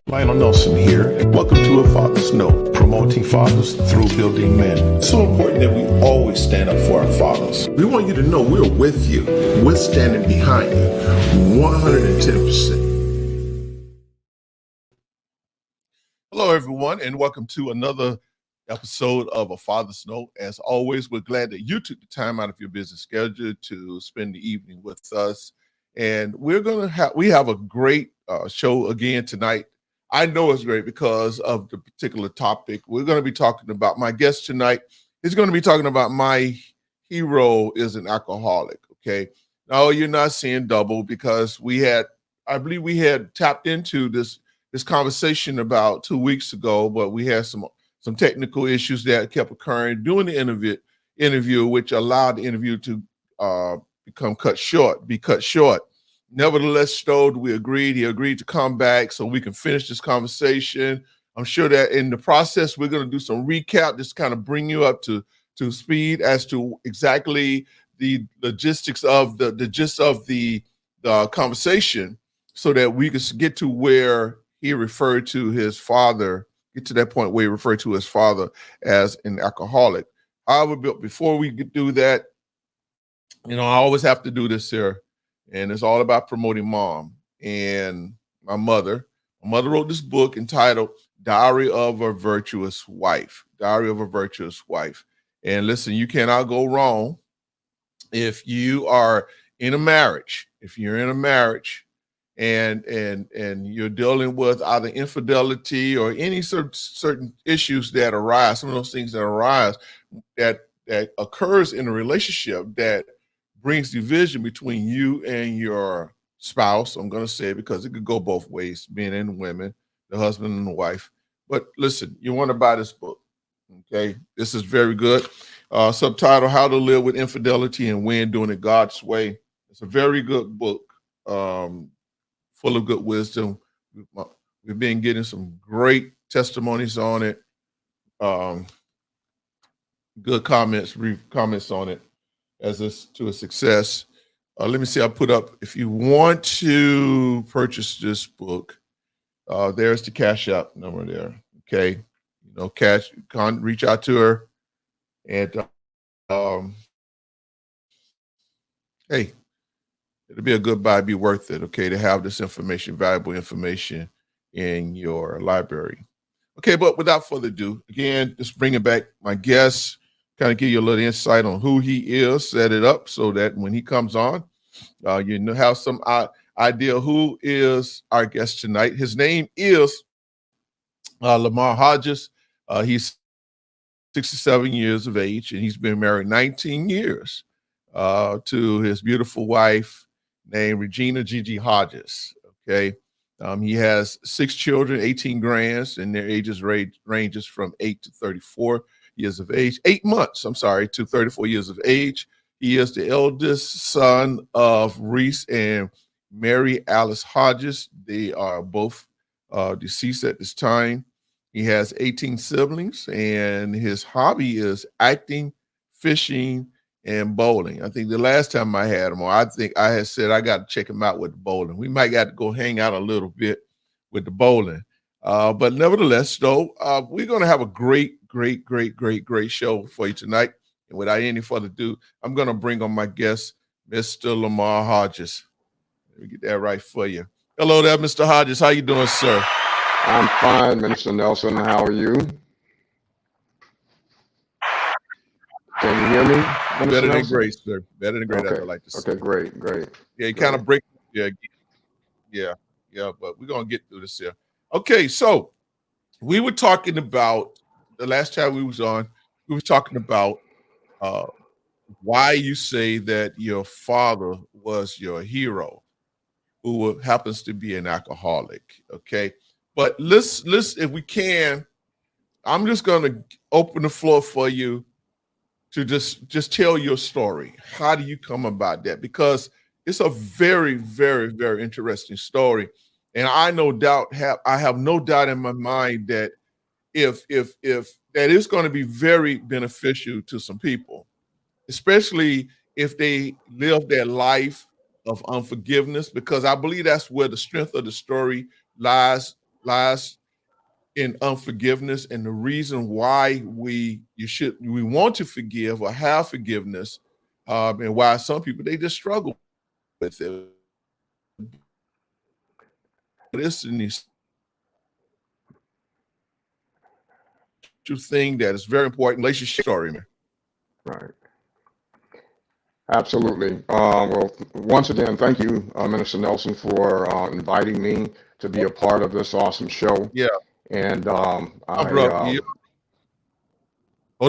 Lionel Nelson here, and welcome to A Father's Note, promoting fathers through building men. It's so important that we always stand up for our fathers. We want you to know we're with you. We're standing behind you 110%. Hello, everyone, and welcome to another episode of A Father's Note. As always, we're glad that you took the time out of your busy schedule to spend the evening with us. And we have a great show again tonight. I know it's great because of the particular topic. We're going to be talking about, my guest tonight is going to be talking about my hero is an alcoholic, okay? No, you're not seeing double because I believe we had tapped into this conversation about 2 weeks ago, but we had some technical issues that kept occurring during the interview, which allowed the interview to be cut short. Nevertheless, Stowed, he agreed to come back so we can finish this conversation. I'm sure that in the process, we're going to do some recap, just kind of bring you up to speed as to exactly the logistics of the gist of the conversation so that we can get to where he referred to his father, get to that point where he referred to his father as an alcoholic. However, before we do that, I always have to do this here. And it's all about promoting mom and my mother. My mother wrote this book entitled Diary of a Virtuous Wife. Diary of a Virtuous Wife. And listen, you cannot go wrong if you are in a marriage. If you're in a marriage and you're dealing with either infidelity or any certain issues that arise, some of those things that arise that occurs in a relationship that brings division between you and your spouse. I'm going to say it because it could go both ways, men and women, the husband and the wife. But listen, you want to buy this book, okay? This is very good. Subtitle, How to Live with Infidelity and Win Doing It God's Way. It's a very good book, full of good wisdom. We've been getting some great testimonies on it, good comments on it. As to a success. Let me see, I'll put up, if you want to purchase this book, there's the Cash App number there, okay? Reach out to her, and hey, it'll be a good buy, be worth it, okay, to have this information, valuable information in your library. Okay, but without further ado, again, just bringing back my guest, kind of give you a little insight on who he is, set it up so that when he comes on, have some idea who is our guest tonight. His name is Lamar Hodges. He's 67 years of age, and he's been married 19 years to his beautiful wife named Regina Gigi Hodges. Okay. He has 6 children, 18 grands, and their ages ranges from 8 to 34 years of age, 8 months, I'm sorry, to 34 years of age. He is the eldest son of Reese and Mary Alice Hodges. They are both deceased at this time. He has 18 siblings, and his hobby is acting, fishing, and bowling. I think the last time I had him on, I think I had said I got to check him out with the bowling. We might got to go hang out a little bit with the bowling. But nevertheless, though, we're going to have a great show for you tonight. And without any further ado, I'm going to bring on my guest, Mr. Lamar Hodges. Let me get that right for you. Hello there, Mr. Hodges. How you doing, sir? I'm fine, Minister Nelson. How are you? Can you hear me? Minister Better Nelson? Than great, sir. Better than great, okay. I like to say. Okay, great. Yeah, you kind of break. Yeah. But we're gonna get through this here. Okay, so we were talking about the last time we was on. We were talking about why you say that your father was your hero, who happens to be an alcoholic. Okay. But let's if we can, I'm just going to open the floor for you to just tell your story. How do you come about that? Because it's a very interesting story, and I have no doubt in my mind that if that is going to be very beneficial to some people, especially if they live their life of unforgiveness, because I believe that's where the strength of the story lies in unforgiveness, and the reason why we want to forgive or have forgiveness, and why some people they just struggle with it. This is thing that is very important. Relationship story, man. Right. Absolutely. Well, once again, thank you, Minister Nelson, for inviting me to be a part of this awesome show. Yeah. And hold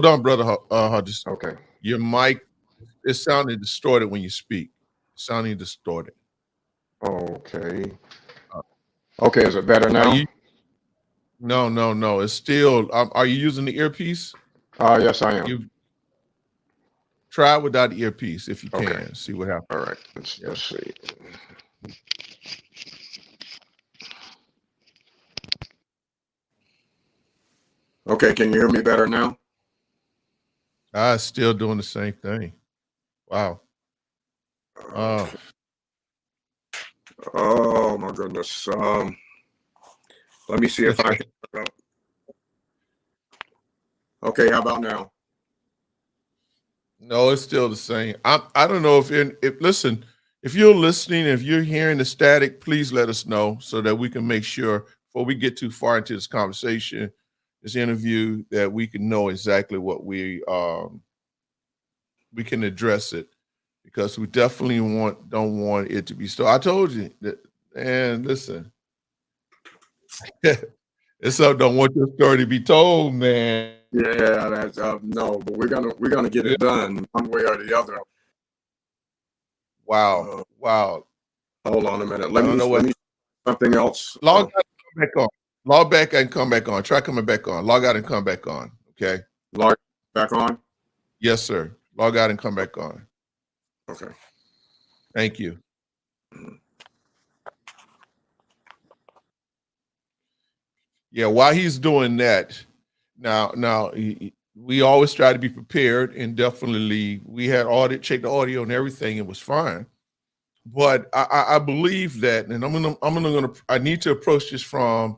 on, brother Hodges. Okay. Your mic is sounding distorted when you speak. It's sounding distorted. Okay. Okay, is it better now? No. It's still. Are you using the earpiece? Yes, I am. Try without the earpiece if you can. Okay. See what happens. All right. Let's see. Okay, can you hear me better now? Still doing the same thing. Wow. Oh my goodness. Let me see if I can. Okay, how about now? No, it's still the same. I don't know if listen, if you're listening, if you're hearing the static, please let us know so that we can make sure before we get too far into this conversation, this interview, that we can know exactly what we can address it, because we definitely don't want it to be so. I told you that, and listen, it's up. Don't want your story to be told, man. Yeah, that's no, but we're gonna get it done one way or the other. Wow. Hold on a minute. Let me something else. Log out and come back on. Log back and come back on. Try coming back on. Log out and come back on. Okay. Log back on? Yes, sir. Log out and come back on. Okay. Thank you. Yeah, while he's doing that, now we always try to be prepared, and definitely we had check the audio and everything. It was fine, but I believe that, and I need to approach this from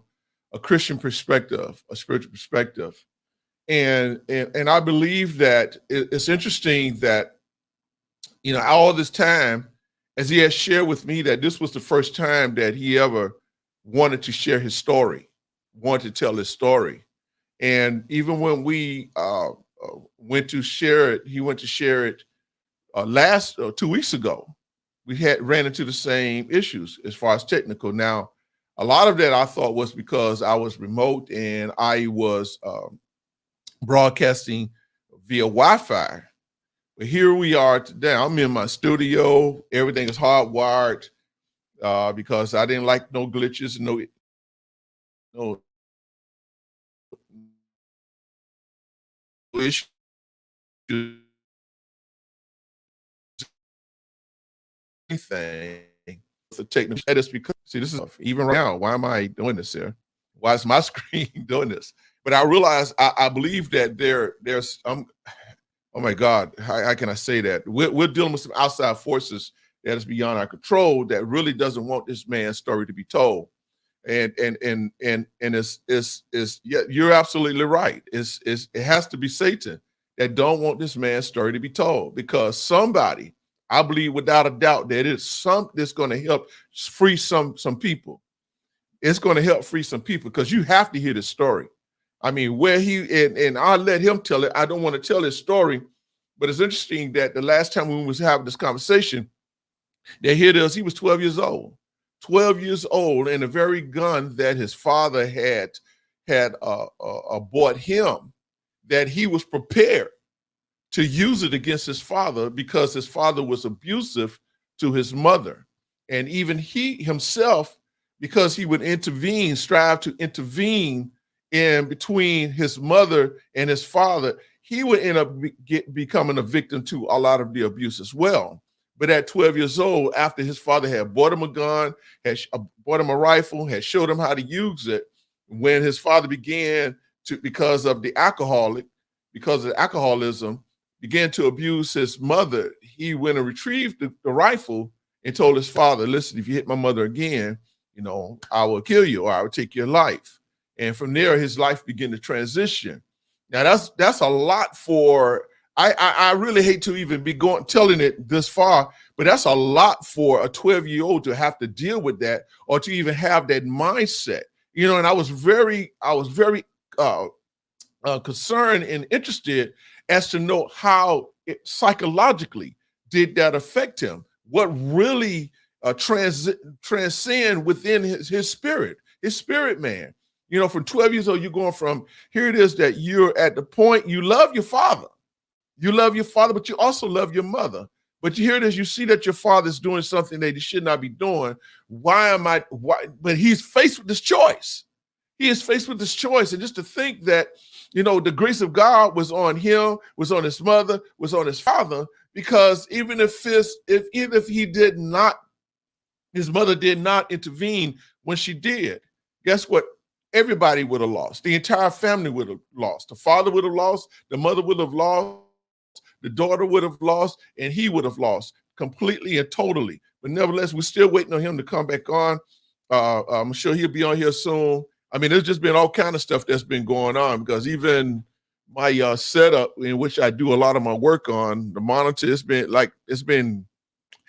a Christian perspective, a spiritual perspective, and I believe that it's interesting that, all this time, as he has shared with me, that this was the first time that he ever wanted to share his story, wanted to tell his story. And even when we went to share it, he went to share it last 2 weeks ago. We ran into the same issues as far as technical. Now, A lot of that I thought was because I was remote and I was broadcasting via Wi-Fi. But here we are today. I'm in my studio. Everything is hardwired because I didn't like no glitches, no issues. Anything. The technical status because see this is even right now. Why am I doing this here? Why is my screen doing this? But I realize I believe that there's oh my God, how can I say that? We're dealing with some outside forces that is beyond our control that really doesn't want this man's story to be told. And it's yeah, you're absolutely right. It has to be Satan that don't want this man's story to be told because somebody, I believe without a doubt that it's something that's going to help free some people. It's going to help free some people because you have to hear the story. I mean, where he and I'll let him tell it. I don't want to tell his story, but it's interesting that the last time we was having this conversation, that here it is, he was 12 years old. 12 years old, and the very gun that his father had bought him, that he was prepared to use it against his father because his father was abusive to his mother. And even he himself, because he would strive to intervene in between his mother and his father, he would end up becoming a victim to a lot of the abuse as well. But at 12 years old, after his father had bought him a gun, had bought him a rifle, had showed him how to use it, when his father began to, because of alcoholism, began to abuse his mother, he went and retrieved the rifle and told his father, listen, if you hit my mother again, I will kill you or I will take your life. And from there, his life began to transition. Now that's a lot for, I really hate to even be telling it this far, but that's a lot for a 12-year-old to have to deal with that or to even have that mindset. And I was very concerned and interested as to know how psychologically did that affect him. What really transcend within his spirit man. From 12 years old, you're going from, here it is that you're at the point you love your father. You love your father, but you also love your mother. But you hear it as you see that your father's doing something that he should not be doing. Why? But he's faced with this choice. He is faced with this choice. And just to think that, the grace of God was on him, was on his mother, was on his father, because even if he did not, his mother did not intervene when she did, guess what? Everybody would have lost. The entire family would have lost. The father would have lost. The mother would have lost. The daughter would have lost, and he would have lost completely and totally. But nevertheless, we're still waiting on him to come back on. I'm sure he'll be on here soon. I mean, there's just been all kind of stuff that's been going on because even my setup, in which I do a lot of my work on, the monitor, it's been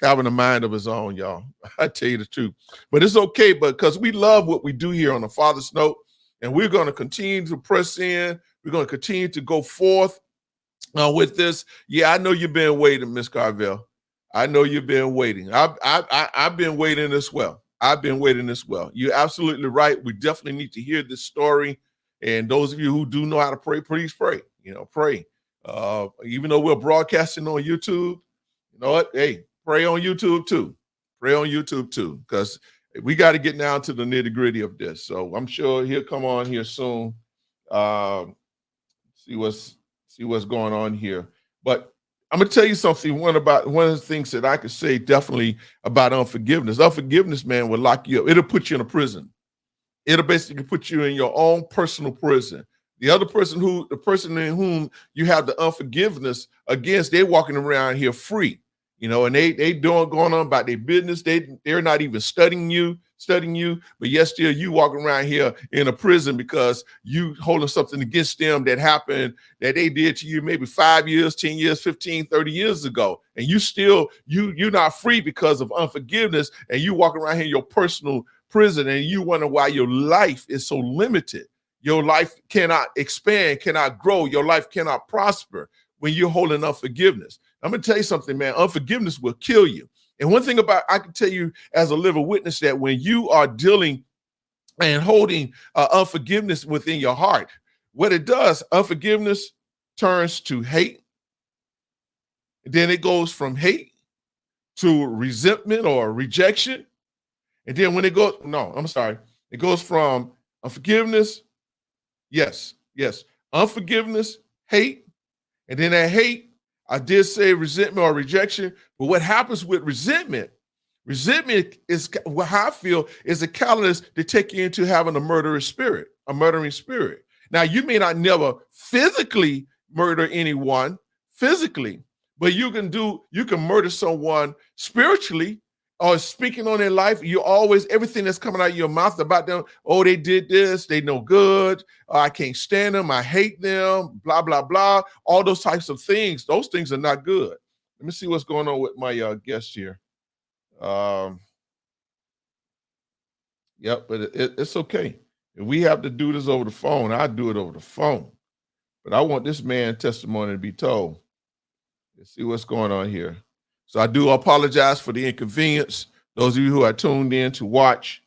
having a mind of its own, y'all. I tell you the truth. But it's okay, because we love what we do here on the Father's Note, and we're going to continue to press in. We're going to continue to go forth with this. Yeah, I know you've been waiting, Miss Carvel. I know you've been waiting. I've been waiting as well. You're absolutely right. We definitely need to hear this story. And those of you who do know how to pray, please pray. Pray. Even though we're broadcasting on YouTube, you know what? Hey, pray on YouTube too. Because we got to get down to the nitty-gritty of this. So I'm sure he'll come on here soon. See what's going on here. But I'm gonna tell you something. One of the things that I could say definitely about unforgiveness. Unforgiveness, man, will lock you up. It'll put you in a prison. It'll basically put you in your own personal prison. The person in whom you have the unforgiveness against, they're walking around here free, and they going on about their business. They're not even studying you, but yet still you walking around here in a prison because you holding something against them that happened, that they did to you maybe 5 years, 10 years, 15, 30 years ago. And you're not free because of unforgiveness. And you walk around here in your personal prison and you wonder why your life is so limited. Your life cannot expand, cannot grow. Your life cannot prosper when you're holding unforgiveness. I'm going to tell you something, man. Unforgiveness will kill you. And one thing I can tell you as a living witness, that when you are dealing and holding unforgiveness within your heart. What it does, unforgiveness turns to hate. Then it goes from hate to resentment or rejection. And then when it goes, no, I'm sorry, it goes from unforgiveness, yes, unforgiveness, hate, and then that hate, I did say resentment or rejection, but what happens with resentment? Resentment is what I feel is a catalyst to take you into having a murderous spirit, a murdering spirit. Now, you may not never physically murder anyone physically, but you can murder someone spiritually or speaking on their life. You always, everything that's coming out of your mouth about them, oh, they did this, they no good, I can't stand them, I hate them, blah, blah, blah. All those types of things, those things are not good. Let me see what's going on with my guest here. Yep, but it's okay. If we have to do this over the phone, I do it over the phone. But I want this man testimony to be told. Let's see what's going on here. So I do apologize for the inconvenience. Those of you who are tuned in to watch,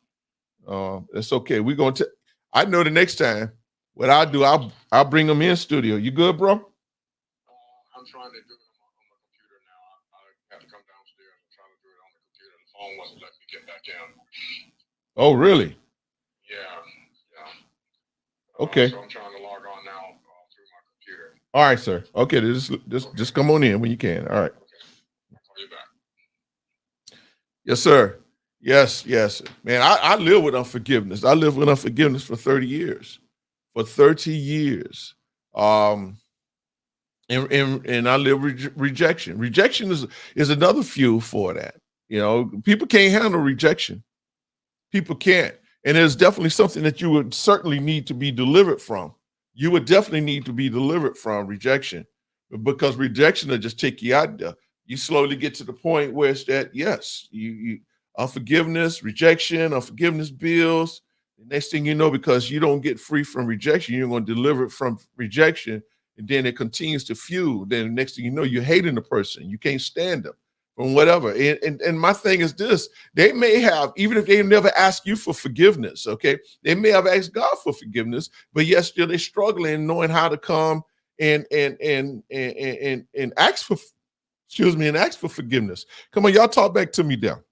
it's okay. We're going to, I know the next time what I'll do, I'll bring them in studio. You good, bro? I'm trying to do it on my computer now. I have to come downstairs and try to do it on the computer. The phone wasn't letting me get back in. Oh, really? Yeah. Okay. So I'm trying to log on now through my computer. All right, sir. Okay, just come on in when you can. All right. Okay. I'll call you back. Yes, sir. Yes. Man, I live with unforgiveness. I lived with unforgiveness for 30 years. For 30 years. And I live rejection. Rejection is another fuel for that. You know, people can't handle rejection. People can't. And there's definitely something that you would certainly need to be delivered from. You would definitely need to be delivered from rejection, because rejection will just take you out there. You slowly get to the point where it's that, yes, you unforgiveness, rejection, unforgiveness builds. The next thing you know, because you don't get free from rejection, you're going to deliver it from rejection, and then it continues to fuel. Then the next thing you know, you're hating the person. You can't stand them from whatever. And my thing is this: they may have, even if they never ask you for forgiveness, okay, they may have asked God for forgiveness, but yet still they're struggling knowing how to come and ask for, and ask for forgiveness. Come on, y'all, talk back to me there.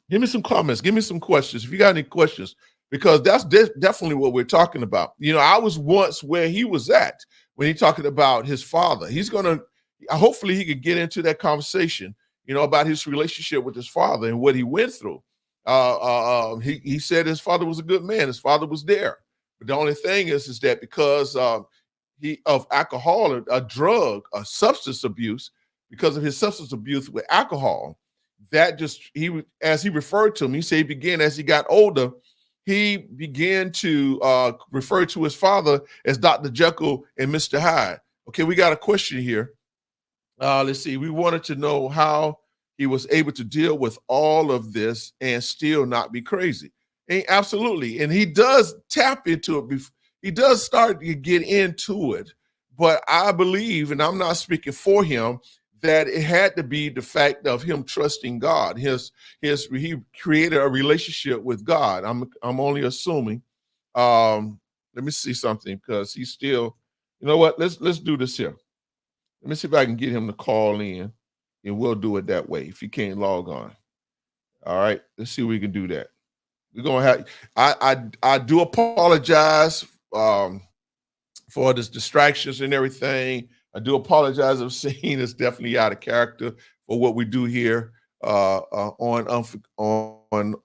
Give me some comments. Give me some questions. If you got any questions, because that's definitely what we're talking about. You know, I was once where he was at when he talking about his father. He's going to, hopefully he could get into that conversation, you know, about his relationship with his father and what he went through. He said his father was a good man. His father was there. But the only thing is that because he of alcohol, a drug, a substance abuse, because of his substance abuse with alcohol, that just, as he referred to him, he said he began, as he got older, he began to refer to his father as Dr. Jekyll and Mr. Hyde. Okay, we got a question here. Let's see. We wanted to know how he was able to deal with all of this and still not be crazy. And absolutely. And he does tap into it. He does start to get into it. But I believe, and I'm not speaking for him, that it had to be the fact of him trusting God. He created a relationship with God. I'm only assuming. Let me see something, because he's still, you know what? Let's do this here. Let me see if I can get him to call in, and we'll do it that way if he can't log on. All right, let's see if we can do that. We're gonna have. I do apologize for this distractions and everything. I do apologize. I'm saying it's definitely out of character for what we do here on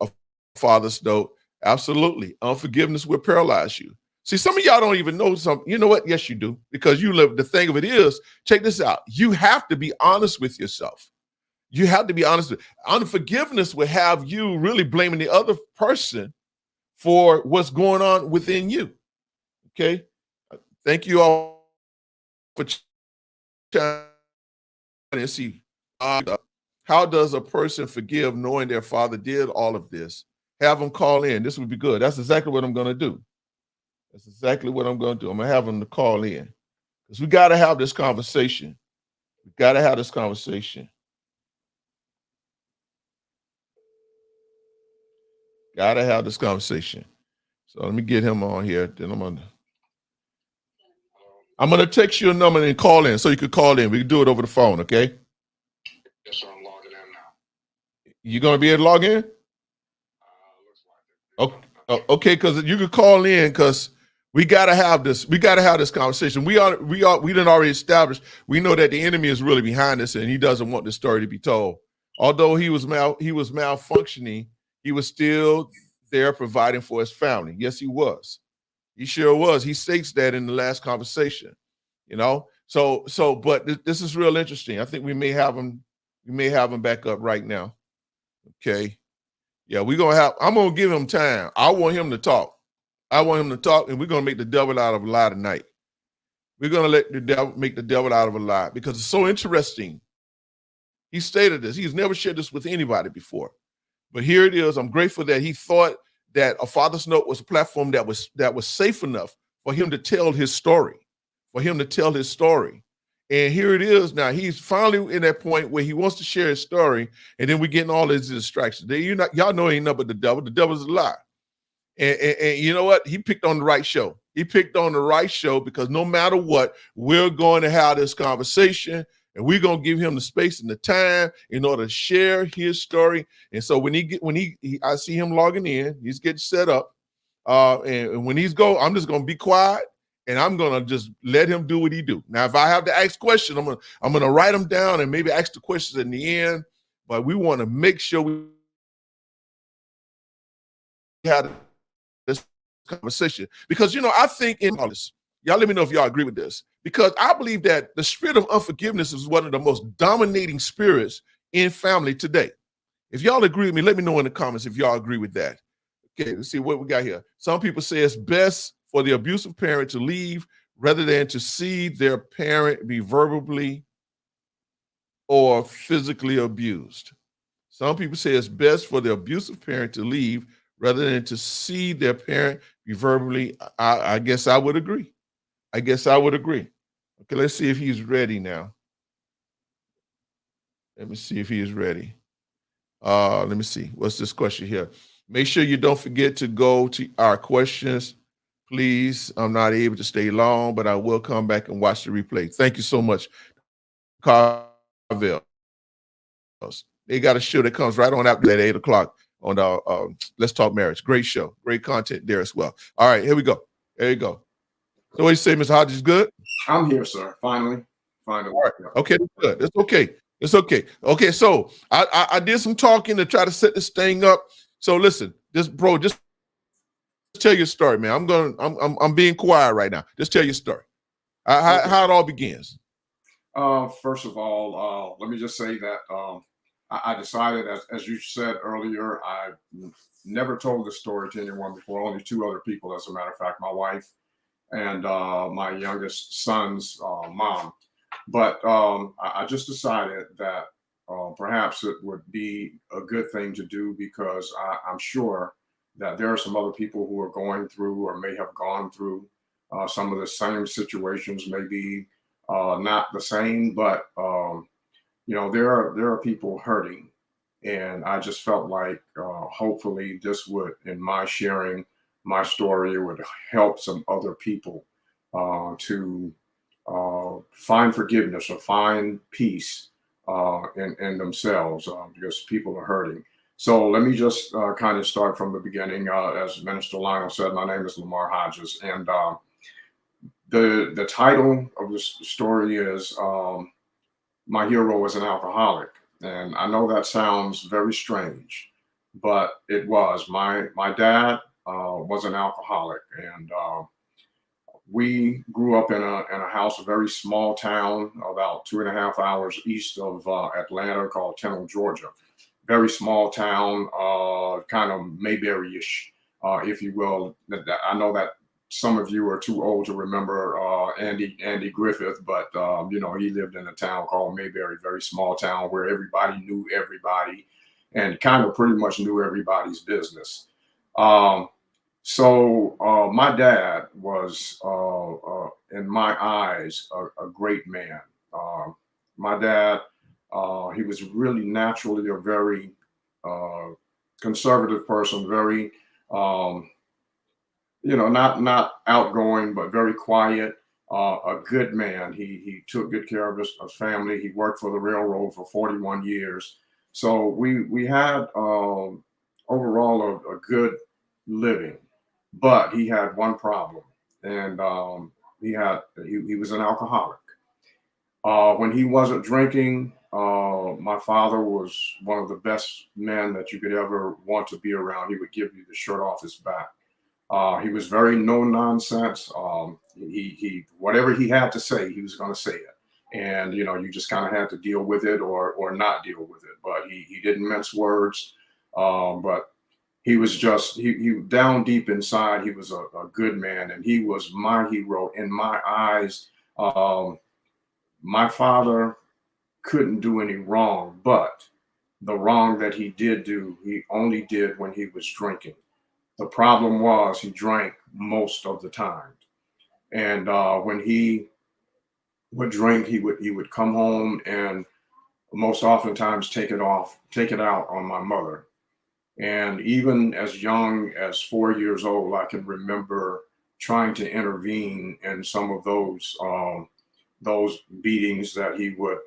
a Father's Note. Absolutely, unforgiveness will paralyze you. See, some of y'all don't even know something. You know what? Yes, you do, because you live. The thing of it is, check this out. You have to be honest with yourself. You have to be honest. Unforgiveness will have you really blaming the other person for what's going on within you. Okay. Thank you all for trying to see. How does a person forgive knowing their father did all of this? Have them call in. This would be good. That's exactly what I'm going to do. That's exactly what I'm going to do. I'm going to have them to call in, because we got to have this conversation. We got to have this conversation. Got to have this conversation. So let me get him on here. Then I'm gonna text you a number and call in so you could call in. We can do it over the phone, okay? Yes, sir. I'm logging in now. You gonna be able to log in? Looks like it. Okay, okay, because you could call in because we gotta have this. We gotta have this conversation. We didn't already establish. We know that the enemy is really behind this, and he doesn't want this story to be told. Although he was malfunctioning, he was still there providing for his family. Yes, he was. He sure was. He states that in the last conversation. You know. But this is real interesting. I think we may have him. We may have him back up right now. Okay. Yeah, I'm gonna give him time. I want him to talk. And we're gonna make the devil out of a lie tonight. We're gonna make the devil out of a lie because it's so interesting. He stated this. He's never shared this with anybody before. But here it is. I'm grateful that he thought that A Father's Note was a platform that was safe enough for him to tell his story. And here it is now. He's finally in that point where he wants to share his story, and then we're getting all these distractions. Y'all know ain't nothing but the devil. The devil's a lie. And you know what? He picked on the right show. Because no matter what, we're going to have this conversation, and we're going to give him the space and the time in order to share his story. And so I see him logging in. He's getting set up. And when I'm just going to be quiet. And I'm gonna just let him do what he do. Now, if I have to ask questions, I'm gonna write them down and maybe ask the questions in the end. But we want to make sure we have this conversation because I think in all this, y'all let me know if y'all agree with this. Because I believe that the spirit of unforgiveness is one of the most dominating spirits in family today. If y'all agree with me, let me know in the comments if y'all agree with that. Okay, let's see what we got here. Some people say it's best for the abusive parent to leave rather than to see their parent be verbally or physically abused. Some people say it's best for the abusive parent to leave rather than to see their parent be verbally. I guess I would agree. Okay, let's see if he's ready now. Let me see if he is ready. Let me see. What's this question here? Make sure you don't forget to go to our questions. Please, I'm not able to stay long, but I will come back and watch the replay. Thank you so much, Carvel. They got a show that comes right on after that 8 o'clock on Let's Talk Marriage. Great show, great content there as well. All right, here we go. There you go. So what do you say, Mr. Hodges? Good? I'm here, sir. Finally. All right. Okay, that's good. It's okay. Okay, so I did some talking to try to set this thing up. So listen, just tell your story, man. I'm being quiet right now. Just tell your story. How it all begins. First of all, let me just say that I decided, as you said earlier, I never told this story to anyone before, only 2 other people, as a matter of fact, my wife and my youngest son's mom. But I just decided that perhaps it would be a good thing to do because I'm sure that there are some other people who are going through or may have gone through some of the same situations, maybe not the same, but there are people hurting, and I just felt like hopefully this would, in my sharing my story, would help some other people to find forgiveness or find peace in themselves because people are hurting. So let me just kind of start from the beginning. As Minister Lionel said, my name is Lamar Hodges, and the title of the story is My Hero Was an Alcoholic. And I know that sounds very strange, but it was. My dad was an alcoholic, and we grew up in a house, a very small town, about 2.5 hours east of Atlanta, called Kendall, Georgia. Very small town, kind of Mayberry-ish, if you will. I know that some of you are too old to remember Andy Griffith, but he lived in a town called Mayberry, very small town where everybody knew everybody and kind of pretty much knew everybody's business. So my dad was, in my eyes, a great man. My dad, he was really naturally a very conservative person, very not outgoing, but very quiet. A good man. He took good care of his family. He worked for the railroad for 41 years. So we had overall a good living, but he had one problem, and he was an alcoholic. When he wasn't drinking, my father was one of the best men that you could ever want to be around. He would give you the shirt off his back. He was very no nonsense. He whatever he had to say, he was going to say it, and you just kind of had to deal with it or not deal with it. But he didn't mince words. But he was just he down deep inside. He was a good man, and he was my hero in my eyes. My father couldn't do any wrong, but the wrong that he did do, he only did when he was drinking. The problem was he drank most of the time, and when he would drink, he would come home and most oftentimes take it out on my mother. And even as young as 4 years old, I can remember trying to intervene in some of those beatings that he would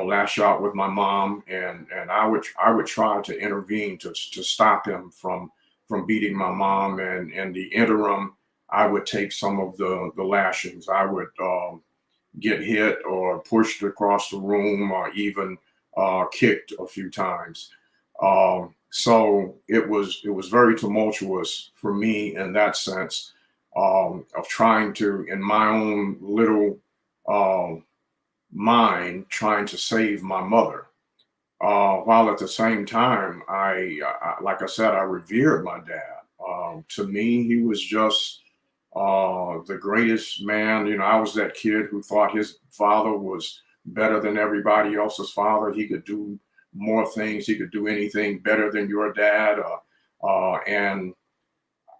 lash out with my mom, and I would try to intervene to stop him from beating my mom, and in the interim, I would take some of the lashings. I would get hit or pushed across the room or even kicked a few times. So it was very tumultuous for me in that sense, of trying to, in my own little um, mind, trying to save my mother. While at the same time, like I said, I revered my dad. To me, he was just the greatest man. I was that kid who thought his father was better than everybody else's father. He could do more things. He could do anything better than your dad. And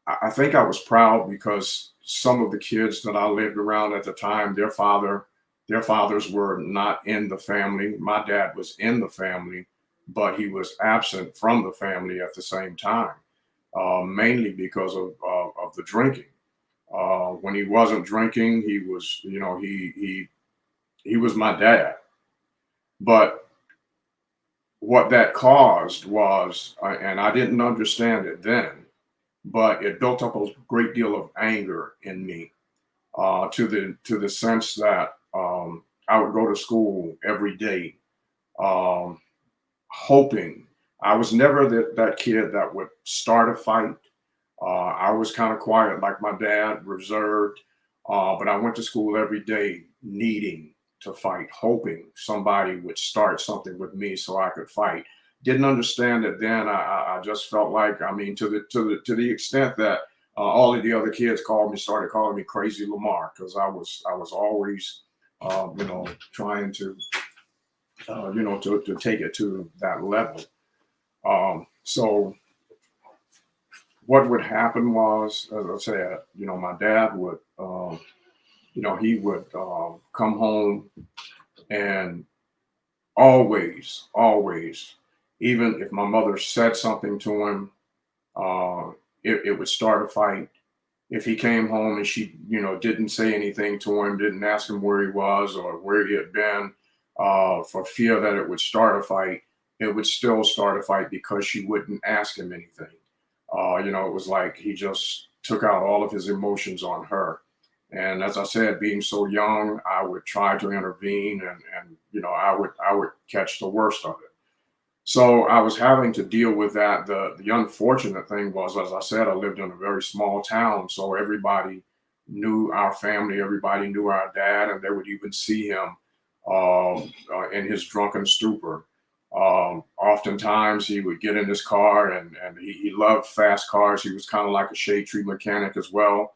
I think I was proud because some of the kids that I lived around at the time, their fathers were not in the family. My dad was in the family, but he was absent from the family at the same time, mainly because of the drinking. When he wasn't drinking, he was, he was my dad. But what that caused was, and I didn't understand it then, but it built up a great deal of anger in me, to the sense that I would go to school every day, um, hoping. I was never that kid that would start a fight. I was kind of quiet, like my dad, reserved. But I went to school every day needing to fight, hoping somebody would start something with me so I could fight. Didn't understand it then. I just felt like, I mean, to the extent that all of the other kids started calling me Crazy Lamar, because I was always, trying to, to take it to that level. So what would happen was, as I said, my dad would, he would come home and always, even if my mother said something to him, uh, it would start a fight. If he came home and she, didn't say anything to him, didn't ask him where he was or where he had been, for fear that it would start a fight, it would still start a fight because she wouldn't ask him anything. It was like he just took out all of his emotions on her. And as I said, being so young, I would try to intervene, and I would catch the worst of it. So I was having to deal with that. The unfortunate thing was, as I said, I lived in a very small town, so everybody knew our family, everybody knew our dad, and they would even see him in his drunken stupor. Oftentimes he would get in his car, and he loved fast cars. He was kind of like a shade tree mechanic as well.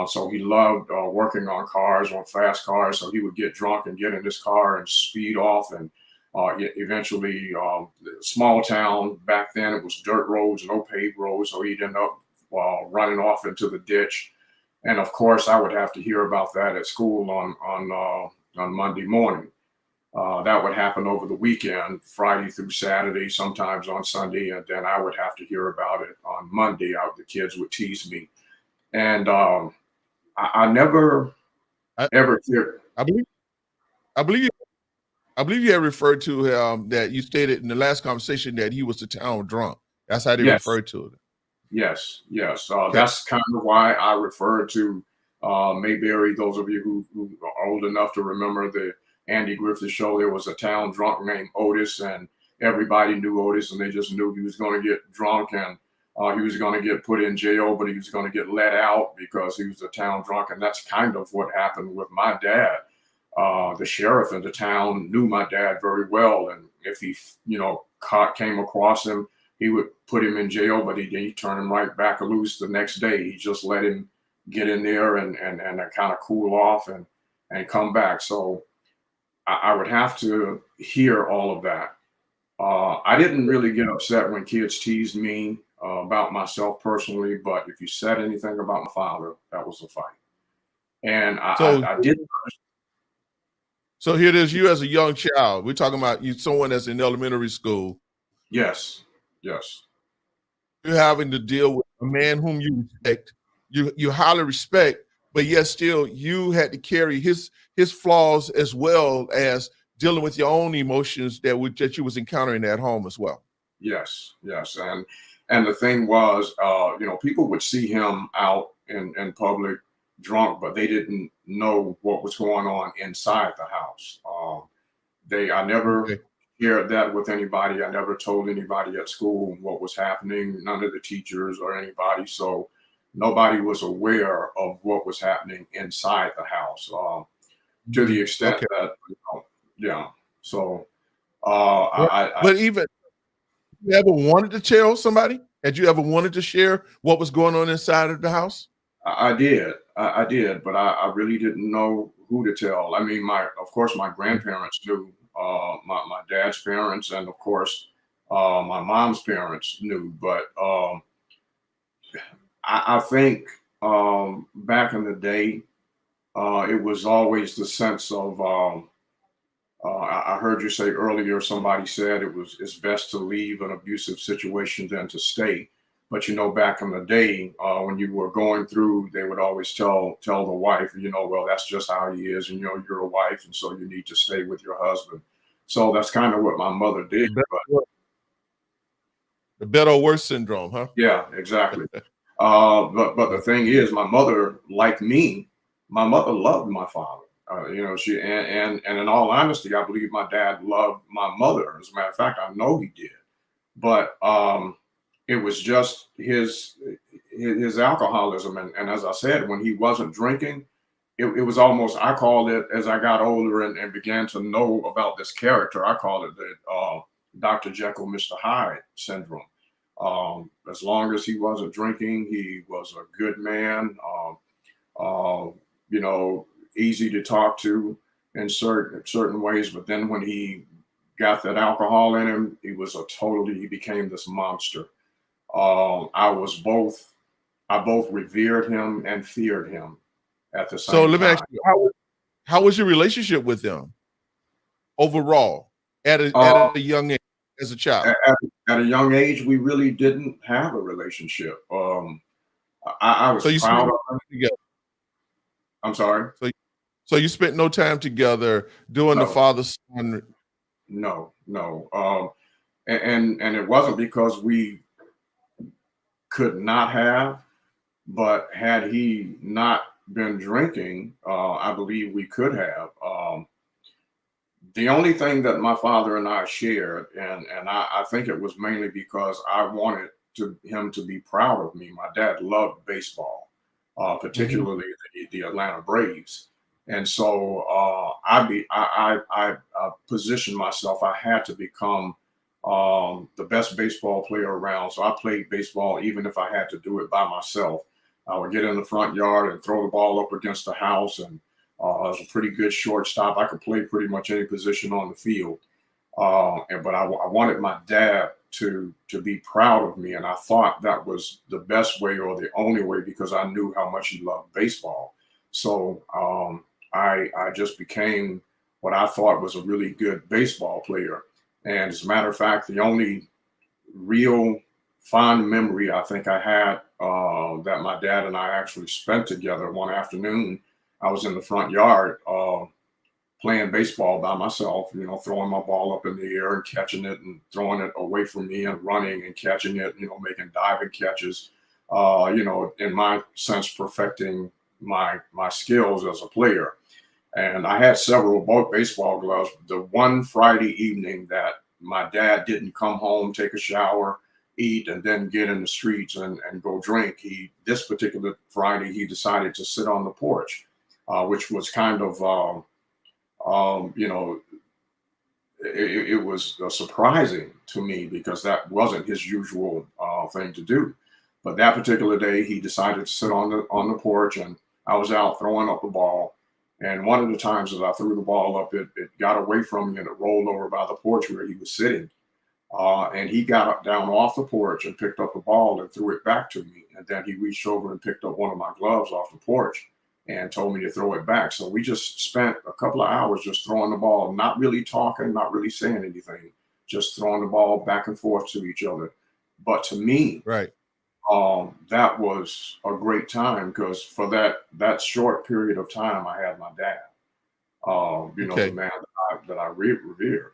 So he loved working on cars, on fast cars. So he would get drunk and get in his car and speed off. And eventually, small town back then, it was dirt roads, no paved roads. So he'd end up running off into the ditch. And of course, I would have to hear about that at school on Monday morning. That would happen over the weekend, Friday through Saturday, sometimes on Sunday, and then I would have to hear about it on Monday. The kids would tease me, and I never I, ever hear. I believe I believe I believe you had referred to that you stated in the last conversation that he was the town drunk. That's how they Yes, referred to it. yes. Okay. That's kind of why I refer to Mayberry. Those of you who are old enough to remember the Andy Griffith show, there was a town drunk named Otis, and everybody knew Otis, and they just knew he was going to get drunk and he was going to get put in jail, but he was going to get let out because he was a town drunk. And that's kind of what happened with my dad. The sheriff in the town knew my dad very well, and if he, came across him, he would put him in jail, but he turned him right back loose the next day. He just let him get in there and kind of cool off and come back. So I would have to hear all of that. I didn't really get upset when kids teased me about myself personally, but if you said anything about my father, that was a fight. And So I did. so here it is, you as a young child. We're talking about you, someone that's in elementary school. Yes, yes, You're having to deal with a man whom you respect, you highly respect, but yet still you had to carry his flaws as well as dealing with your own emotions that you was encountering at home as well. yes. And the thing was, people would see him out in public drunk, but they didn't know what was going on inside the house. I never Okay. shared that with anybody. I never told anybody at school what was happening, none of the teachers or anybody. So nobody was aware of what was happening inside the house to the extent Okay. that, yeah. So But, I but even you ever wanted to tell somebody? Had you ever wanted to share what was going on inside of the house? I did. I did, but I really didn't know who to tell. I mean, of course, my grandparents knew, my dad's parents, and of course, my mom's parents knew. But I think back in the day, it was always the sense of. I heard you say earlier. Somebody said it's best to leave an abusive situation than to stay. But back in the day, when you were going through, they would always tell the wife, well, that's just how he is, and you're a wife, and so you need to stay with your husband. So that's kind of what my mother did. But The better or worse syndrome, huh? yeah, exactly. But the thing is, my mother, like me, my mother loved my father. She and in all honesty, I believe my dad loved my mother. As a matter of fact, I know he did. But it was just his alcoholism, and as I said, when he wasn't drinking, it was almost, I called it, as I got older and began to know about this character, I called it the Dr. Jekyll, Mr. Hyde syndrome. As long as he wasn't drinking, he was a good man. Uh, you know, Easy to talk to in certain ways, but then when he got that alcohol in him, he became this monster. I was both, I both revered him and feared him at the So same let me time. ask you, how was your relationship with them overall Uh, at a young age as a child? at a young age, we really didn't have a relationship. I was So you spent proud of no him. time together. I'm sorry. So so you spent no time together doing the No, father son. no. And it wasn't because we could not have, but had he not been drinking, I believe we could have. The only thing that my father and I shared, and I think it was mainly because I wanted him to be proud of me. My dad loved baseball, Mhm. particularly the Atlanta Braves, and so I positioned myself. I had to become the best baseball player around. So I played baseball even if I had to do it by myself. I would get in the front yard and throw the ball up against the house, and I was a pretty good shortstop. I could play pretty much any position on the field. But I wanted my dad to be proud of me, and I thought that was the best way or the only way because I knew how much he loved baseball. So I just became what I thought was a really good baseball player. And as a matter of fact, the only real fond memory I think I had that my dad and I actually spent together one afternoon, I was in the front yard playing baseball by myself, you know, throwing my ball up in the air and catching it and throwing it away from me and running and catching it, you know, making diving catches, you know, in my sense, perfecting my skills as a player. And I had several baseball gloves. The one Friday evening that my dad didn't come home, take a shower, eat, and then get in the streets and go drink. This particular Friday, he decided to sit on the porch, which was kind of, you know, it was surprising to me because that wasn't his usual thing to do. But that particular day, he decided to sit on the porch, and I was out throwing up the ball. And one of the times that I threw the ball up, it got away from me and it rolled over by the porch where he was sitting. And he got up down off the porch and picked up the ball and threw it back to me. And then he reached over and picked up one of my gloves off the porch and told me to throw it back. So we just spent a couple of hours just throwing the ball, not really talking, not really saying anything, just throwing the ball back and forth to each other. But to me, Right. that was a great time because for that short period of time, I had my dad. You know, the Okay. man that I revere.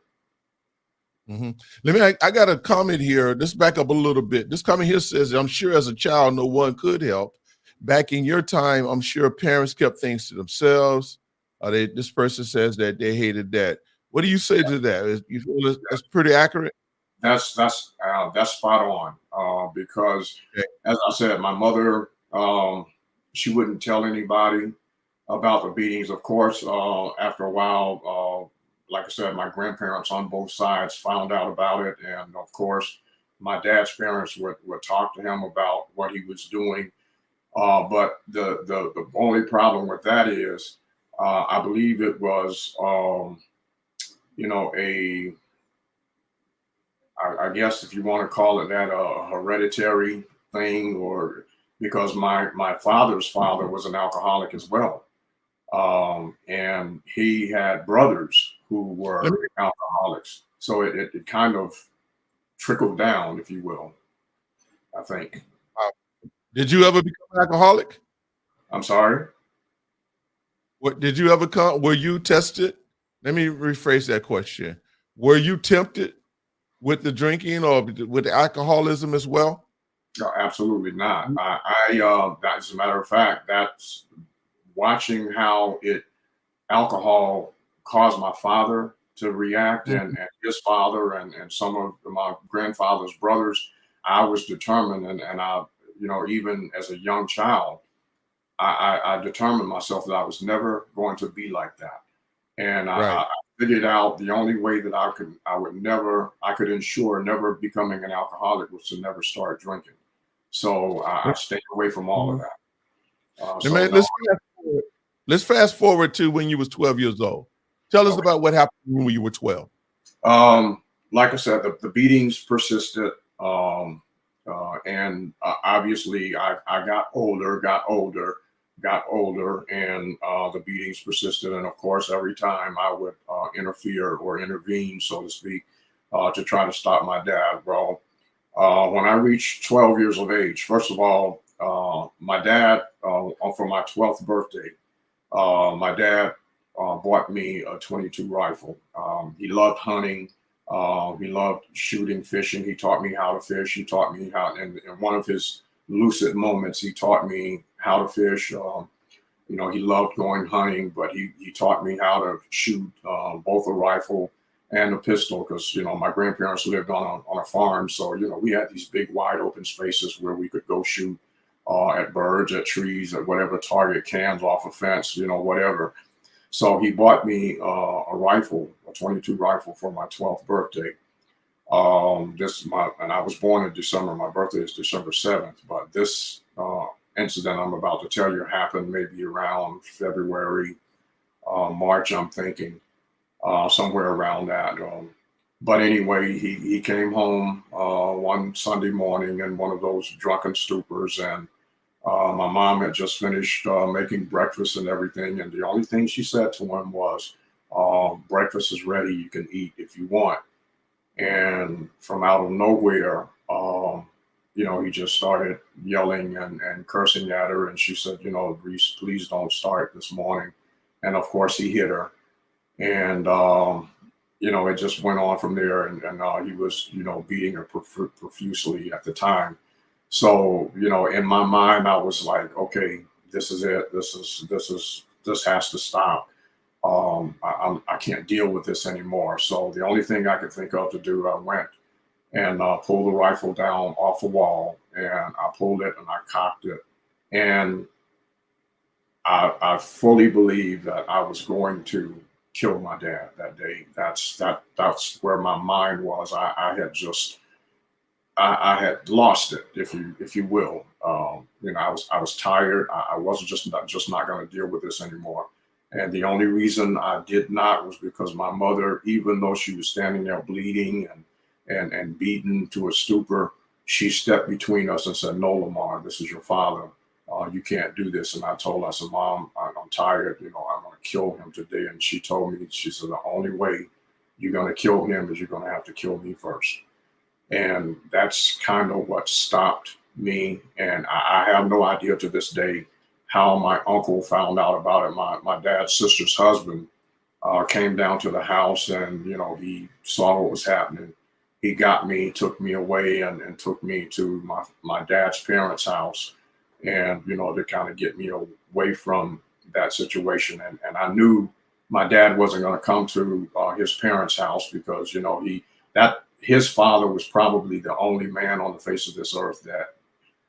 Let me. I got a comment here. Let's back up a little bit. This comment here says, "I'm sure as a child, no one could help. Back in your time, I'm sure parents kept things to themselves. This person says that they hated that. What do you say to that? You feel that's pretty accurate? That's spot on. Because, Okay. as I said, my mother, she wouldn't tell anybody about the beatings. Of course, after a while, like I said, my grandparents on both sides found out about it, and of course, my dad's parents would talk to him about what he was doing. But the only problem with that is, I believe it was, you know, I guess if you want to call it that, a hereditary thing, or because my father's father was an alcoholic as well, and he had brothers who Let me, were alcoholics, so it kind of trickled down, if you will. I think. did you ever become an alcoholic? I'm sorry. What did you ever come? Were you tested? Let me rephrase that question. Were you tempted with the drinking or with the alcoholism as well? No, absolutely not. As a matter of fact, that's watching how alcohol caused my father to react, Mhm. and his father, and some of my grandfather's brothers. I was determined, and I, you know, even as a young child, I determined myself that I was never going to be like that. And I Right. figured out the only way that I could ensure never becoming an alcoholic was to never start drinking. So I stayed away from all of Mhm. that. Now, So man, no, let's fast forward to when you was 12 years old. Tell us okay. about what happened when you were 12. Like I said, the beatings persisted. And obviously I got older, and the beatings persisted. And of course, every time I would interfere or intervene, so to speak, to try to stop my dad. Well, when I reached 12 years of age, first of all, my dad, for my 12th birthday, my dad bought me a 22 rifle. He loved hunting. He loved shooting, fishing. He taught me how to fish. He taught me how, in one of his lucid moments, he taught me how to fish. You know, he loved going hunting, but he taught me how to shoot both a rifle and a pistol because, you know, my grandparents lived on a farm. So, you know, we had these big, wide open spaces where we could go shoot at birds, at trees, at whatever target, cans off a fence, you know, whatever. So he bought me a rifle, a 22 rifle for my 12th birthday. And I was born in December. My birthday is December 7th. But this incident I'm about to tell you happened maybe around February, March, I'm thinking, somewhere around that. But anyway, he came home one Sunday morning in one of those drunken stupors, and my mom had just finished making breakfast and everything, and the only thing she said to him was, Breakfast is ready. You can eat if you want. And from out of nowhere, he just started yelling and cursing at her. And she said, Reese, please don't start this morning. And of course, he hit her. And, it just went on from there. And he was, beating her profusely at the time. So, in my mind, I was like, okay, this is it. This has to stop. I can't deal with this anymore. So the only thing I could think of to do, I went and pulled the rifle down off the wall, and I pulled it and I cocked it. And I fully believed that I was going to kill my dad that day. That's where my mind was. I had lost it, if you will. I was tired. I wasn't just not going to deal with this anymore. And the only reason I did not was because my mother, even though she was standing there bleeding and beaten to a stupor, she stepped between us and said, "No, Lamar, this is your father. You can't do this." And I told her, I said, "Mom, I'm tired. I'm going to kill him today." And she told me, she said, "The only way you're going to kill him is you're going to have to kill me first." And that's kind of what stopped me. And I have no idea to this day how my uncle found out about it. My dad's sister's husband came down to the house, and he saw what was happening. He got me, took me away, and took me to my dad's parents' house, and to kind of get me away from that situation. And I knew my dad wasn't going to come to his parents' house because his father was probably the only man on the face of this earth that,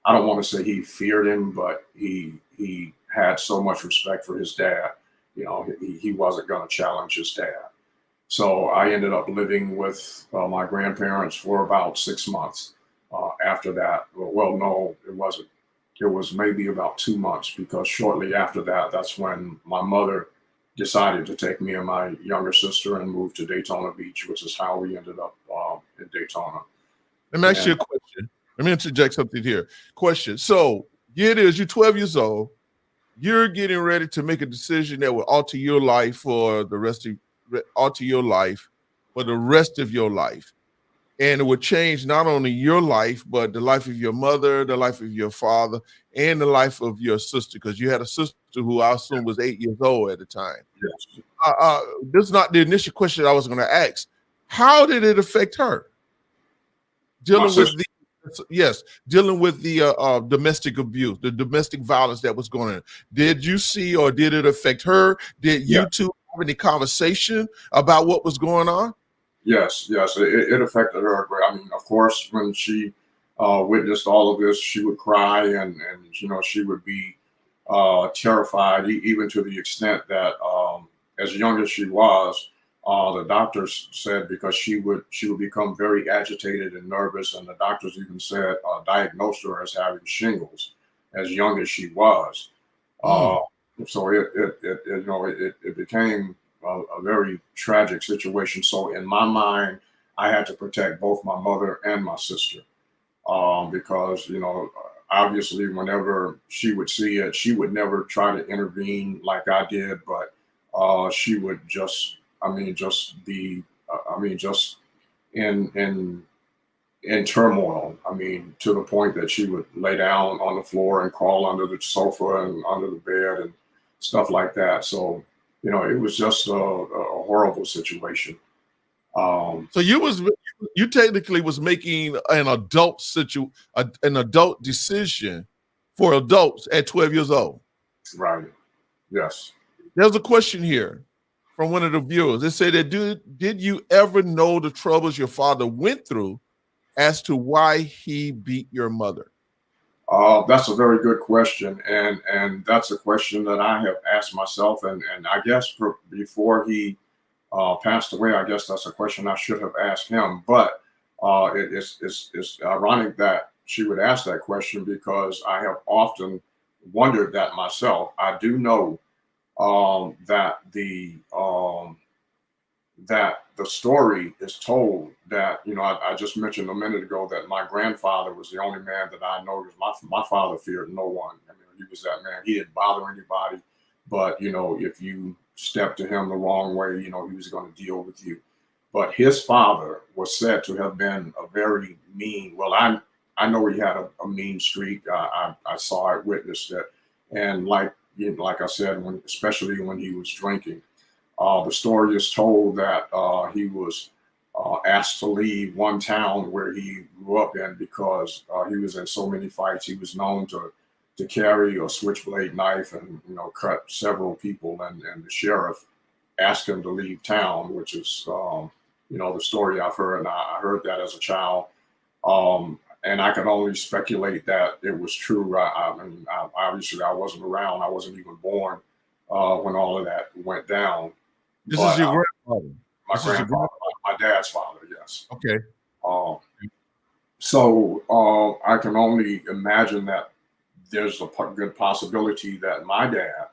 I don't want to say he feared him, but he had so much respect for his dad. He wasn't going to challenge his dad. So I ended up living with my grandparents for about 6 months. After that, well, no, it wasn't. It was maybe about 2 months, because shortly after that, that's when my mother decided to take me and my younger sister and move to Daytona Beach, which is how we ended up in Daytona. Let me ask you a question. Let me interject something here. Question. So here it is, you're 12 years old. You're getting ready to make a decision that will alter your life for the rest of your life. And it would change not only your life, but the life of your mother, the life of your father, and the life of your sister, because you had a sister who I assume was 8 years old at the time. Yes. This is not the initial question I was going to ask. How did it affect her? Dealing with the domestic abuse, the domestic violence that was going on. Did you see, or did it affect her? Did you two have any conversation about what was going on? Yes, it affected her. I mean, of course, when she witnessed all of this, she would cry, and she would be terrified, even to the extent that, as young as she was, the doctors said, because she would become very agitated and nervous, and the doctors even said, diagnosed her as having shingles as young as she was. So it became a very tragic situation. So in my mind, I had to protect both my mother and my sister, because obviously whenever she would see it, she would never try to intervene like I did, but she would just be just in turmoil. I mean, to the point that she would lay down on the floor and crawl under the sofa and under the bed and stuff like that. So, it was just a horrible situation. So you technically was making an adult decision for adults at 12 years old. Right. Yes. There's a question here from one of the viewers. They say that did you ever know the troubles your father went through as to why he beat your mother? That's a very good question, and that's a question that I have asked myself, and I guess before he passed away, I guess that's a question I should have asked him. But it's ironic that she would ask that question, because I have often wondered that myself. I do know that the story is told that, I just mentioned a minute ago that my grandfather was the only man that I know, because my father feared no one. I mean, he was that man. He didn't bother anybody. But, if you step to him the wrong way, he was going to deal with you. But his father was said to have been a very mean. Well, I know he had a mean streak. I saw it, witnessed it, and like I said, especially when he was drinking. The story is told that he was asked to leave one town where he grew up in because he was in so many fights. He was known to carry a switchblade knife and cut several people, and the sheriff asked him to leave town, which is the story I've heard, and I heard that as a child. And I can only speculate that it was true. I mean, obviously I wasn't around. I wasn't even born when all of that went down. This But is your grandfather. my This is your grandfather, my dad's father, yes. Okay. Uh, so I can only imagine that there's a good possibility that my dad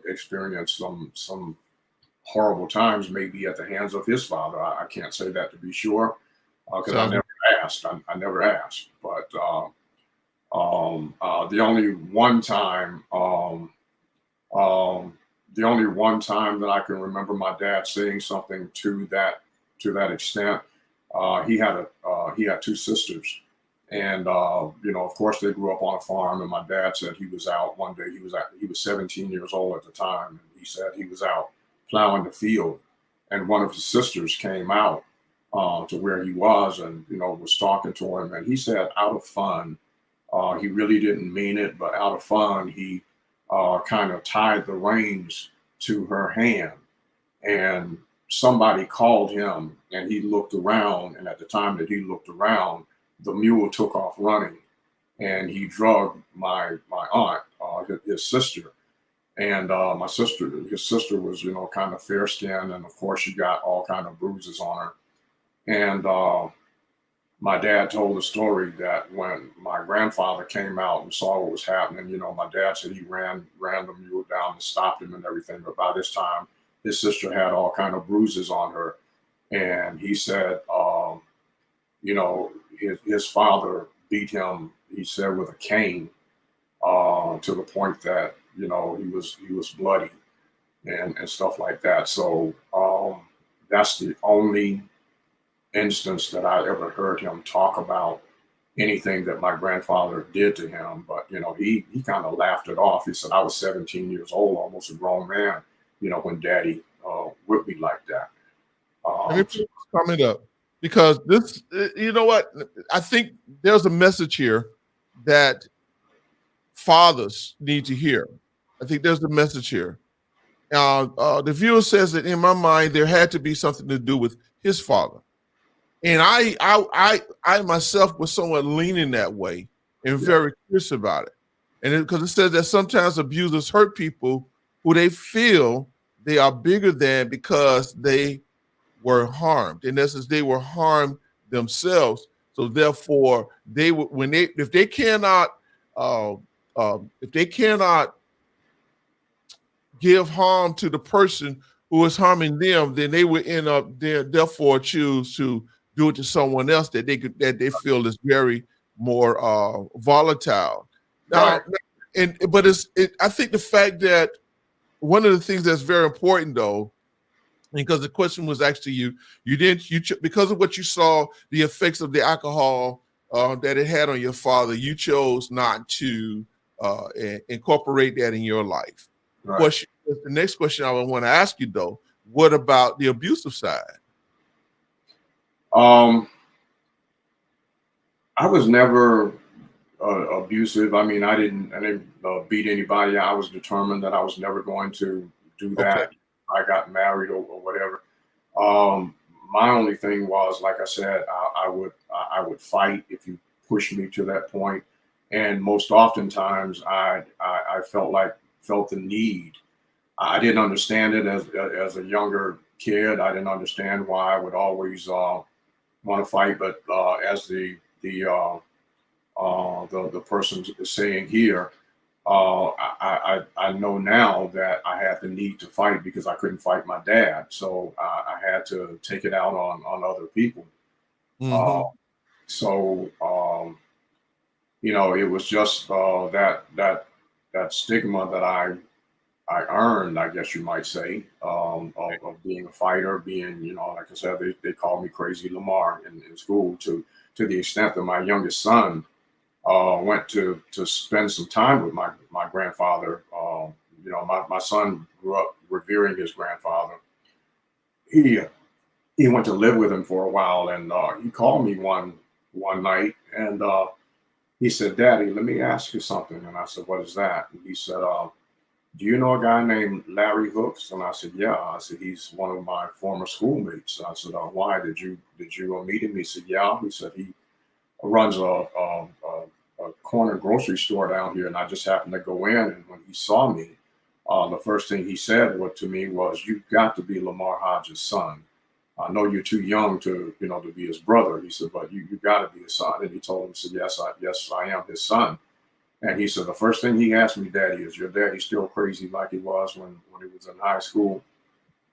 experienced some horrible times, maybe at the hands of his father. I can't say that to be sure because I Sounds never asked. I never asked. But the only one time, the only one time that I can remember my dad saying something to that extent, he had two sisters, and of course they grew up on a farm. And my dad said he was out one day. He was 17 years old at the time, and he said he was out plowing the field, and one of his sisters came out to where he was, and was talking to him, and he said out of fun, he really didn't mean it, but out of fun, he kind of tied the reins to her hand, and somebody called him, and he looked around, and at the time that he looked around, the mule took off running, and he drugged my aunt, his sister. And his sister was, kind of fair skinned, and of course she got all kind of bruises on her. And my dad told the story that when my grandfather came out and saw what was happening, my dad said he ran the mule down and stopped him and everything. But by this time, his sister had all kind of bruises on her, and he said, his father beat him. He said with a cane, to the point that he was bloody and stuff like that. So that's the only instance that I ever heard him talk about anything that my grandfather did to him. But he kind of laughed it off. He said, I was 17 years old, almost a grown man, when daddy whipped me like that. Let me put this comment up, because this, you know what? I think there's a message here that fathers need to hear. I think there's a message here. The viewer says that in my mind, there had to be something to do with his father. And I myself was somewhat leaning that way and very curious about it. And because it says that sometimes abusers hurt people who they feel they are bigger than because they were harmed. In essence, they were harmed themselves. So therefore, if they cannot give harm to the person who is harming them, then they would end up therefore choose to do it to someone else that they feel is very more volatile. Now, Right. but I think the fact that one of the things that's very important, though, because the question was actually you because of what you saw, the effects of the alcohol that it had on your father, you chose not to incorporate that in your life. Right. The next question I would want to ask you, though, what about the abusive side? I was never abusive. I mean, I didn't beat anybody. I was determined that I was never going to do that. Okay. I got married or whatever. My only thing was, like I said, I would fight if you pushed me to that point, and most oftentimes I felt the need. I didn't understand it as a younger kid. I didn't understand why I would always want to fight, but as the person is saying here, I know now that I had the need to fight because I couldn't fight my dad, so I had to take it out on other people. Uh, Mm-hmm. so it was just that stigma that I earned, I guess you might say, of being a fighter, being, like I said, they call me Crazy Lamar in school, to the extent that my youngest son went to spend some time with my grandfather. My son grew up revering his grandfather. He he went to live with him for a while, and he called me one night, and he said, "Daddy, let me ask you something." And I said, "What is that?" And he said, "Do you know a guy named Larry Hooks?" And I said, "Yeah." I said, "He's one of my former schoolmates." I said, "Why did you meet him?" He said, "Yeah." He said he runs a corner grocery store down here, and I just happened to go in. And when he saw me, the first thing he said to me was, "You've got to be Lamar Hodges' son. I know you're too young to be his brother." He said, "But you got to be his son." And he told him, he said, yes, I am his son." And he said, "The first thing he asked me, Daddy, is your daddy still crazy like he was when he was in high school?"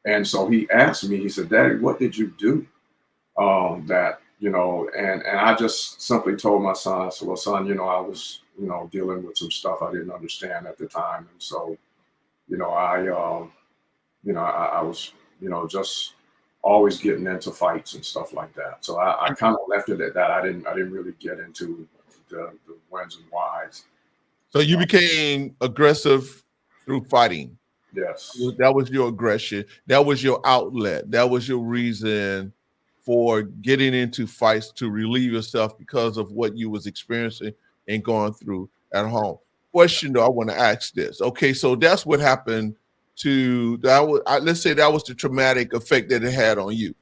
And so he asked me, he said, "Daddy, what did you do and I just simply told my son, I said, "Well, son, I was, dealing with some stuff I didn't understand at the time. And so, I was, just always getting into fights and stuff like that." So I kind of left it at that. I didn't really get into the whens and whys. So you became aggressive through fighting. Yes. That was your aggression. That was your outlet. That was your reason for getting into fights, to relieve yourself because of what you was experiencing and going through at home. Question though, I want to ask this. Okay, so that's what happened to that. Let's say that was the traumatic effect that it had on you.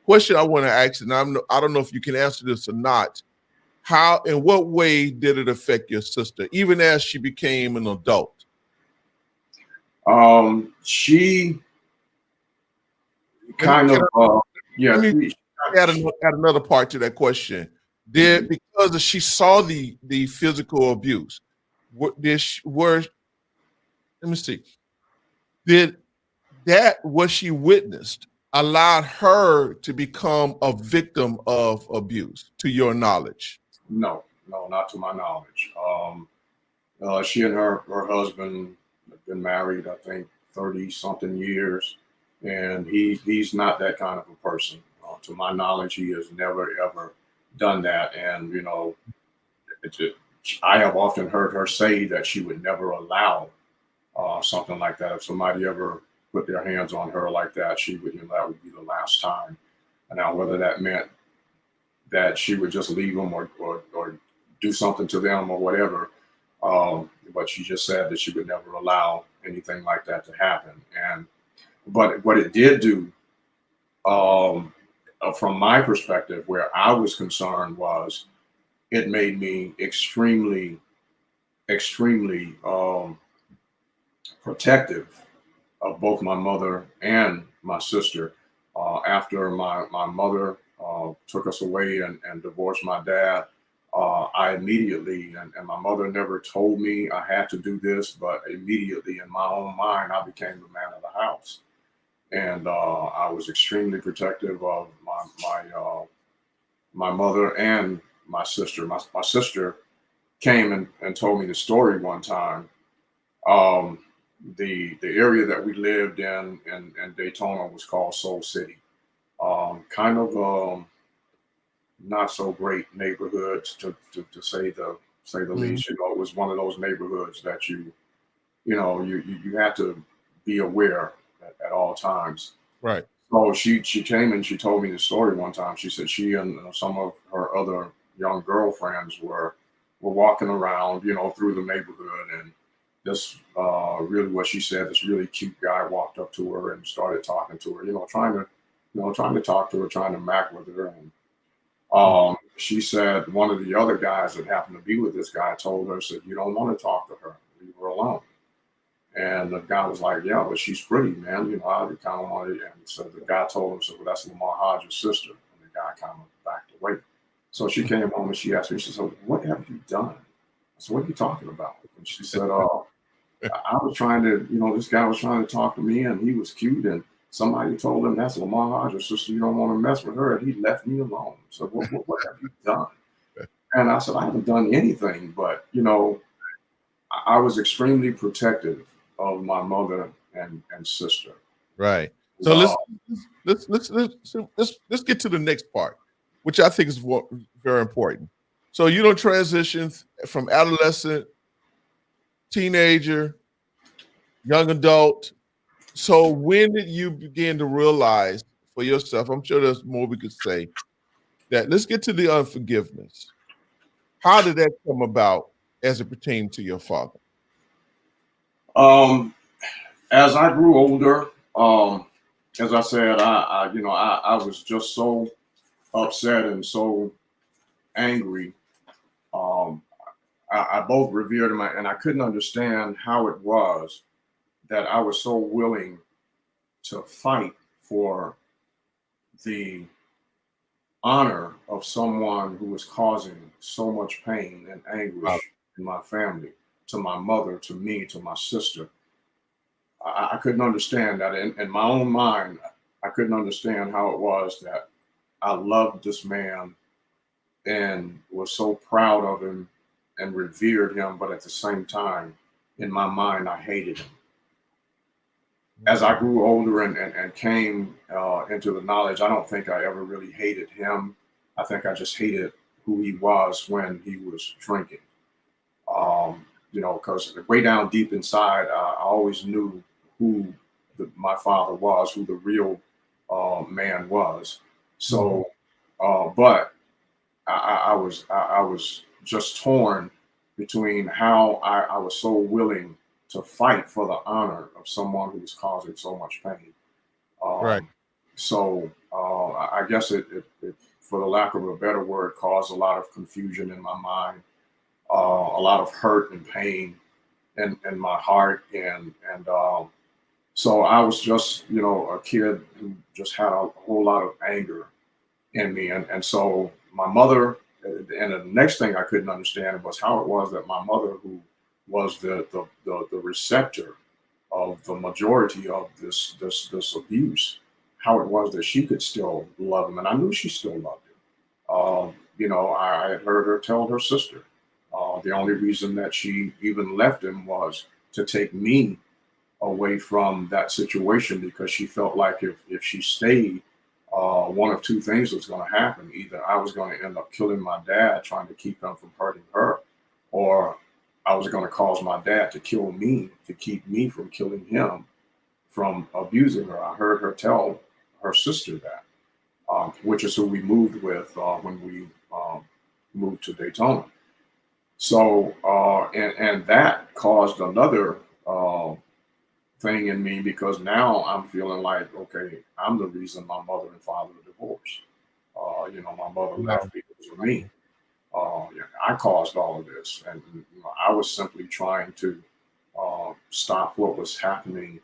Question I want to ask, and I don't know if you can answer this or not. How, in what way did it affect your sister, even as she became an adult? She Let me, kind can of, let yeah, me add another part to that question. mhm. Because she saw the physical abuse, let me see, did what she witnessed allowed her to become a victim of abuse, to your knowledge? No, no, not to my knowledge. She and her husband have been married, I think, 30 something years, and he's not that kind of a person. To my knowledge, he has never ever done that. And it's a, I have often heard her say that she would never allow something like that. If somebody ever put their hands on her like that, she would, that would be the last time. And now, whether that meant that she would just leave them, or do something to them or whatever. But she just said that she would never allow anything like that to happen. But what it did do, um, from my perspective, where I was concerned, was it made me extremely, extremely protective of both my mother and my sister. After my mother took us away and divorced my dad, I immediately, and my mother never told me I had to do this, but immediately in my own mind, I became the man of the house. And I was extremely protective of my mother and my sister. My sister came and told me the story one time. Um, the area that we lived in Daytona was called Soul City. Kind of not so great neighborhoods, to say the Mhm. least. It was one of those neighborhoods that you had to be aware at all times. Right. So she came and she told me the story one time. She said she and some of her other young girlfriends were walking around, through the neighborhood, and this really, what she said, this really cute guy walked up to her and started talking to her, trying to talk to her, trying to mac with her. And she said one of the other guys that happened to be with this guy told her, said, "You don't want to talk to her, leave her alone." And the guy was like, "Yeah, but she's pretty, man. I kind of wanted." And so the guy told him, "So well, that's Lamar Hodges' sister." And the guy kind of backed away. So she came home and she asked me, she said, "What have you done?" I said, "What are you talking about?" And she said, I was trying to, this guy was trying to talk to me, and he was cute, and somebody told him that's Lamar Hodges' sister. You don't want to mess with her." And he left me alone. So what have you done? And I said, "I haven't done anything, but I was extremely protective of my mother and sister. Right. So let's get to the next part, which I think is very important. So you don't transition from adolescent, teenager, young adult. So when did you begin to realize for yourself? I'm sure there's more we could say. That let's get to the unforgiveness. How did that come about as it pertained to your father? As I grew older, as I said, I was just so upset and so angry. Um, I both revered him, and I couldn't understand how it was that I was so willing to fight for the honor of someone who was causing so much pain and Wow. anguish in my family, to my mother, to me, to my sister. I couldn't understand that in my own mind. I couldn't understand how it was that I loved this man and was so proud of him and revered him, but at the same time, in my mind, I hated him. As I grew older and came into the knowledge, I don't think I ever really hated him. I think I just hated who he was when he was drinking. Because way down deep inside, I always knew who my father was, who the real man was. So, but I was just torn between how I was so willing to fight for the honor of someone who was causing so much pain. Right. I guess it, for the lack of a better word, caused a lot of confusion in my mind, a lot of hurt and pain in my heart, and so I was just a kid who just had a whole lot of anger in me, and so my mother. And the next thing I couldn't understand was how it was that my mother, who was the receptor of the majority of this abuse, how it was that she could still love him, and I knew she still loved him. I had heard her tell her sister the only reason that she even left him was to take me away from that situation, because she felt like if she stayed, one of two things was going to happen. Either I was going to end up killing my dad trying to keep him from hurting her, or I was going to cause my dad to kill me to keep me from killing him, from abusing her. I heard her tell her sister that, which is who we moved with when we moved to Daytona. So, and that caused another thing in me, because now I'm feeling like, okay, I'm the reason my mother and father are divorced. My mother Wow. left because of me. I caused all of this, and I was simply trying to stop what was happening.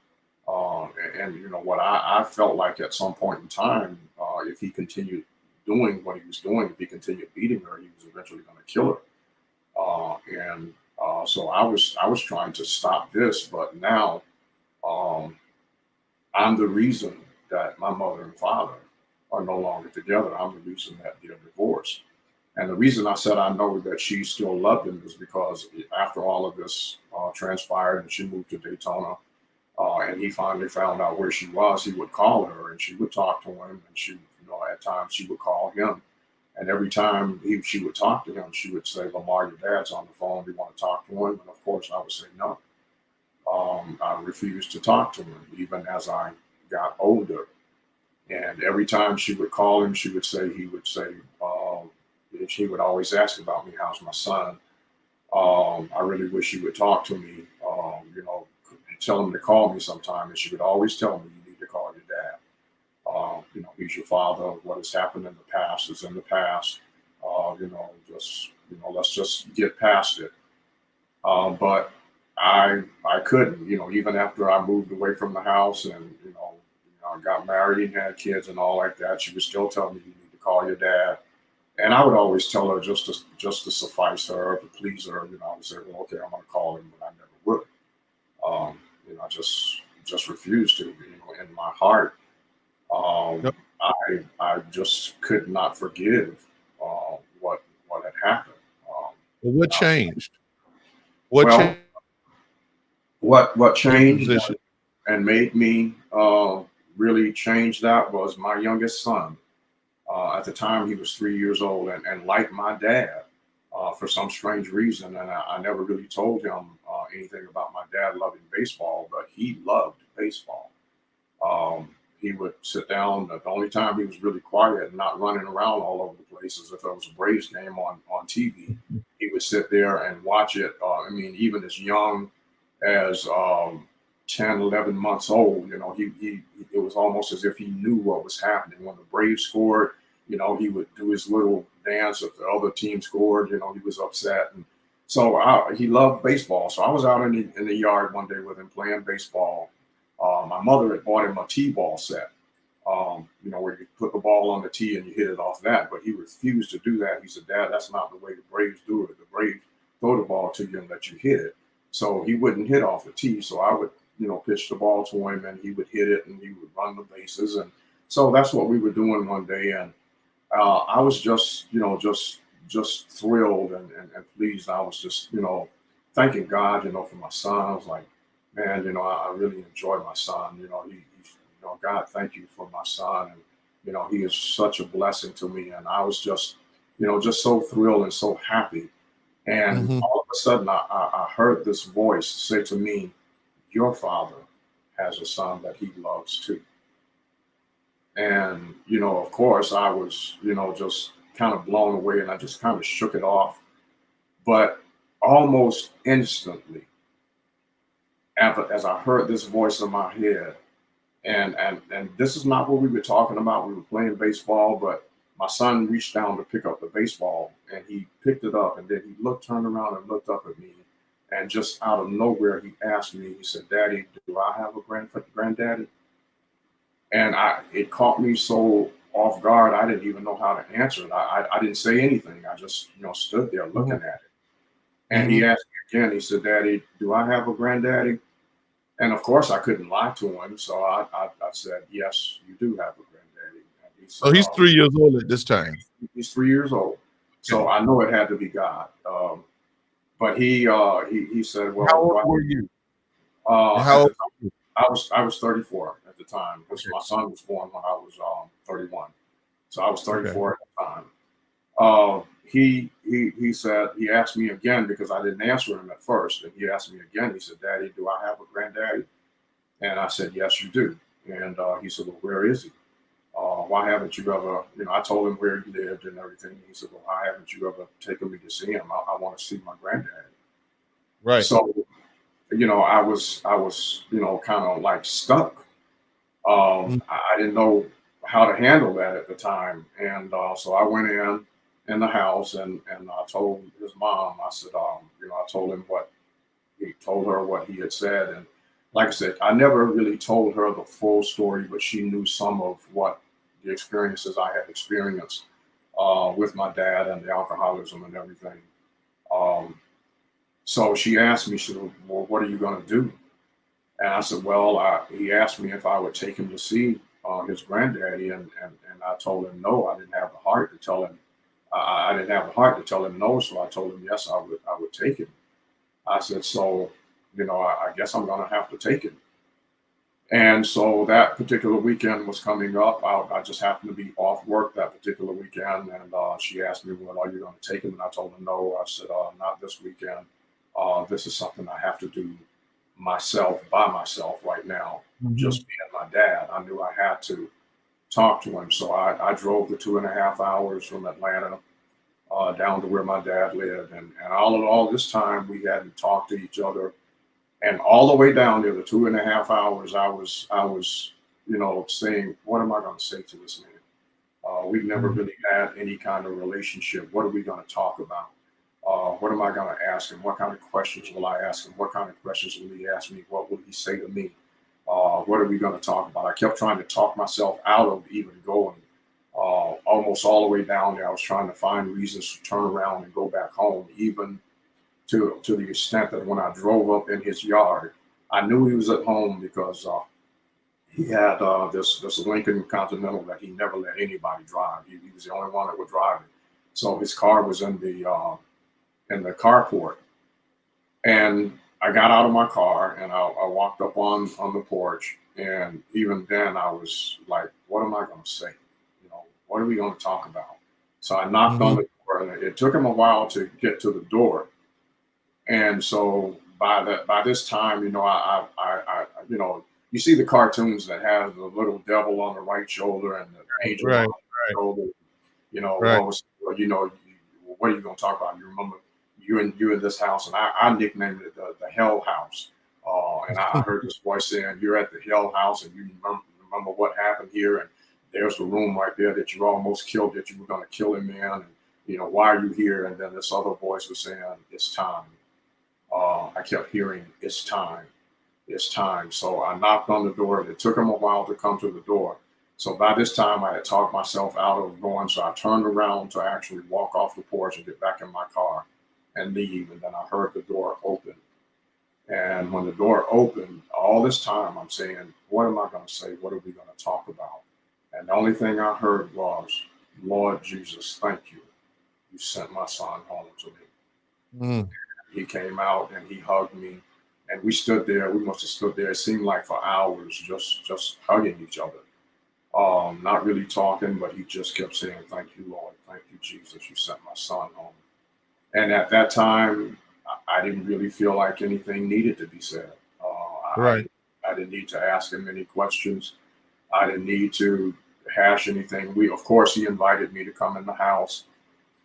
And what I felt like at some point in time, if he continued doing what he was doing, if he continued beating her, he was eventually going to kill her. So I was trying to stop this, but now um, I'm the reason that my mother and father are no longer together. I'm the reason that they're divorced. And the reason I said I know that she still loved him is because after all of this transpired and she moved to Daytona, and he finally found out where she was, he would call her and she would talk to him. And at times she would call him. And every time she would talk to him, she would say, "Lamar, your dad's on the phone. Do you want to talk to him?" And of course, I would say no. I refused to talk to him, even as I got older. And every time she would call him, he would say, she would always ask about me, "How's my son? I really wish you would talk to me. Tell him to call me sometime." And she would always tell me, "You need to call your dad. He's your father. What has happened in the past is in the past. Let's just get past it." But I couldn't. Even after I moved away from the house and I got married and had kids and all like that, she would still tell me, "You need to call your dad." And I would always tell her, just to suffice her, to please her. I would say, "Well, okay, I'm going to call him," but I never would. I just refused to. In my heart, Yep. I just could not forgive what had happened. Well, what changed? What Well, changed? What changed Position. and made me really change that was my youngest son. At the time, he was 3 years old, and like my dad, for some strange reason, and I never really told him anything about my dad loving baseball, but he loved baseball. He would sit down. The only time he was really quiet and not running around all over the place is if there was a Braves game on TV. He would sit there and watch it. I mean, even as young as 10, 11 months old, it was almost as if he knew what was happening. When the Braves scored, he would do his little dance. If the other team scored, he was upset. And so he loved baseball. So I was out in the yard one day with him playing baseball. My mother had bought him a T-ball set, where you put the ball on the tee and you hit it off that. But he refused to do that. He said, "Dad, that's not the way the Braves do it. The Braves throw the ball to you and let you hit it." So he wouldn't hit off the tee. So I would, pitch the ball to him and he would hit it and he would run the bases. And so that's what we were doing one day. And I was just thrilled and pleased. I was just, thanking God, for my son. I was like, man, I really enjoy my son. God, thank you for my son. And, he is such a blessing to me. And I was just, just so thrilled and so happy. And all of a sudden, I heard this voice say to me, "Your father has a son that he loves too." And, of course, I was, just kind of blown away and I just kind of shook it off. But almost instantly, as I heard this voice in my head, and this is not what we were talking about. We were playing baseball, but my son reached down to pick up the baseball and he picked it up and then he turned around and looked up at me. And just out of nowhere, he asked me, he said, "Daddy, do I have a granddaddy?" And it caught me so off guard. I didn't even know how to answer it. I didn't say anything. I just, stood there looking at it. And he asked me again, he said, "Daddy, do I have a granddaddy?" And of course, I couldn't lie to him. So I said, "Yes, you do have a granddaddy." And he said, So he's 3 years old at this time. He's 3 years old. So I know it had to be God. But he said, "Well, how old were you? How old? I was 34 at the time because my son was born when I was 31. So I was 34 at the time. He said, he asked me again because I didn't answer him at first. And he asked me again, he said, "Daddy, do I have a granddaddy?" And I said, "Yes, you do." And he said, "Well, where is he? Why haven't you ever," I told him where he lived and everything. He said, "Well, why haven't you ever taken me to see him? I want to see my granddaddy." Right. So, I was, kind of like stuck. I didn't know how to handle that at the time. And so I went in the house and I told his mom, I said, I told her what he had said. And like I said, I never really told her the full story, but she knew some of what the experiences I had experienced with my dad and the alcoholism and everything. So she asked me, she said, "Well, what are you going to do?" And I said, "Well, he asked me if I would take him to see his granddaddy, and I told him no. I didn't have the heart to tell him. I didn't have the heart to tell him no. So I told him yes, I would take him." I said, "So, I guess I'm going to have to take him." And so that particular weekend was coming up. I just happened to be off work that particular weekend, and she asked me, "Well, are you going to take him?" And I told her no. I said, "Not this weekend. This is something I have to do by myself right now, just being my dad." I knew I had to talk to him. So I drove the 2.5 hours from Atlanta down to where my dad lived. And all this time we hadn't talked to each other. And all the way down there, the 2.5 hours, I was, saying, what am I going to say to this man? We've never really had any kind of relationship. What are we going to talk about? What am I going to ask him? What kind of questions will I ask him? What kind of questions will he ask me? What will he say to me? What are we going to talk about? I kept trying to talk myself out of even going. Almost all the way down there, I was trying to find reasons to turn around and go back home, even to the extent that when I drove up in his yard, I knew he was at home because he had this Lincoln Continental that he never let anybody drive. He was the only one that would drive it. So his car was in the carport. And I got out of my car and I walked up on the porch. And even then, I was like, what am I going to say? What are we going to talk about? So I knocked on Mhm. the door, and it took him a while to get to the door. And so by this time, you see the cartoons that have the little devil on the right shoulder and the angel on Right, the shoulder. right. What are you going to talk about? You remember you in this house, and I nicknamed it the Hell House. And I heard this voice saying, "You're at the Hell House, and you remember what happened here, and there's the room right there that you almost killed, that you were going to kill him in, and why are you here?" And then this other voice was saying, "It's time." I kept hearing, "It's time, it's time." So I knocked on the door. It took him a while to come to the door. So by this time, I had talked myself out of going. So I turned around to actually walk off the porch and get back in my car and leave. And then I heard the door open. And when the door opened, all this time I'm saying, what am I going to say? What are we going to talk about? And the only thing I heard was, "Lord Jesus, thank you. You sent my son home to me." Mm. He came out and he hugged me, and we stood there. We must have stood there. It seemed like for hours, just hugging each other. Not really talking, but he just kept saying, "Thank you, Lord. Thank you, Jesus. You sent my son home." And at that time, I didn't really feel like anything needed to be said. Right. I didn't need to ask him any questions. I didn't need to hash anything. Of course, he invited me to come in the house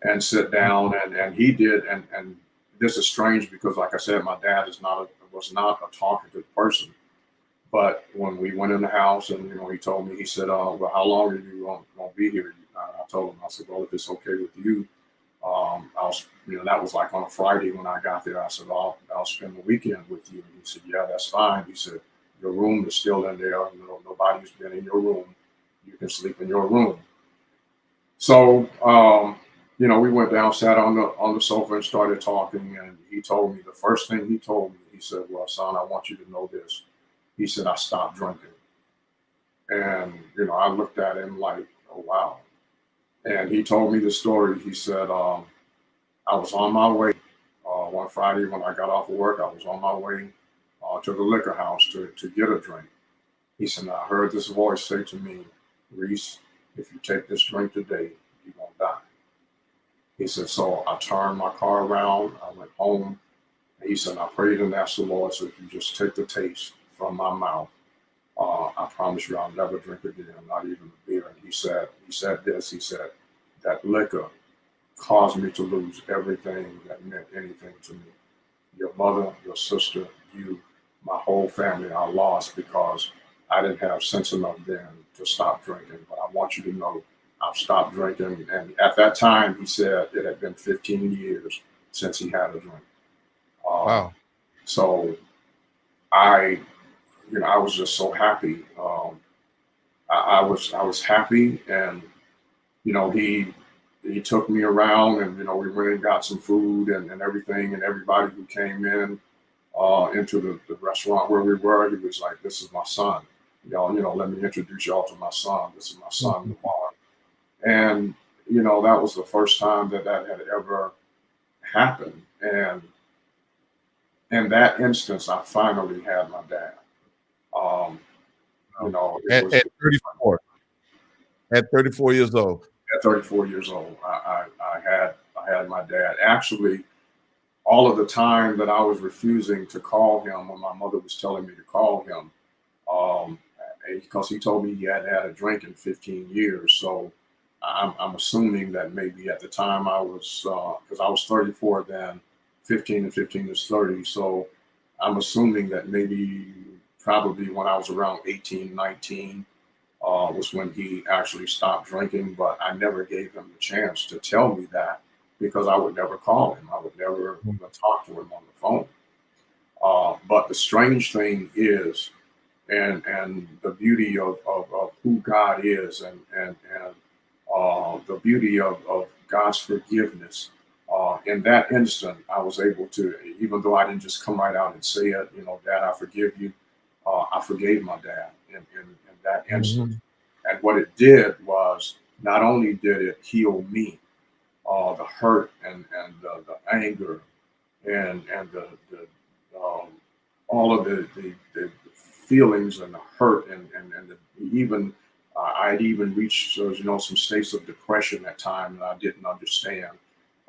and sit down, and he did. And this is strange because, like I said, my dad was not a talkative person. But when we went in the house, and he told me, he said, "Well, how long are you going to be here?" I told him, I said, "Well, if it's okay with you, that was like on a Friday when I got there. I said, I'll spend the weekend with you." And he said, "Yeah, that's fine." He said, "Your room is still in there. Nobody's been in your room. You can sleep in your room." So, we went down, sat on the sofa, and started talking. And he told me, the first thing he told me, he said, "Well, son, I want you to know this." He said, "I stopped drinking." And I looked at him like, "Oh, wow." And he told me the story. He said, "I was on my way one Friday when I got off of work. I was on my way to the liquor house to get a drink." He said, "I heard this voice say to me, 'Reese, if you take this drink today, you're gonna die.'" He said, "So I turned my car around. I went home." And he said, "I prayed and asked the Lord, so if you just take the taste from my mouth, I promise you I'll never drink again, not even a beer." And he said this, he said, "That liquor caused me to lose everything that meant anything to me. Your mother, your sister, you, my whole family I lost because I didn't have sense enough then to stop drinking. But I want you to know I've stopped drinking." And at that time, he said it had been 15 years since he had a drink. Um, Wow. so I, I was just so happy. I was happy, and he took me around, and we went and got some food and everything, and everybody who came in into the restaurant where we were, he was like, "This is my son. Let me introduce y'all to my son. This is my son, Mhm. Lamar." And that was the first time that had ever happened. And in that instance, I finally had my dad. Um, Wow. it At was 34. At 34 years old. at 34 years old. I had my dad. Actually, all of the time that I was refusing to call him when my mother was telling me to call him, um, because he told me he hadn't had a drink in 15 years. So I'm assuming that maybe at the time I was, because I was 34 then, 15 and 15 is 30. So I'm assuming that maybe probably when I was around 18, 19, was when he actually stopped drinking. But I never gave him the chance to tell me that because I would never call him. I would never Mhm. even talk to him on the phone. But the strange thing is, and the beauty of who God is, and the beauty of God's forgiveness. In that instant, I was able to, even though I didn't just come right out and say it, "Dad, I forgive you." I forgave my dad in that instant. Mhm. And what it did was, not only did it heal me, the hurt and the anger and all of the feelings and the hurt and even I'd even reached some states of depression at times that I didn't understand.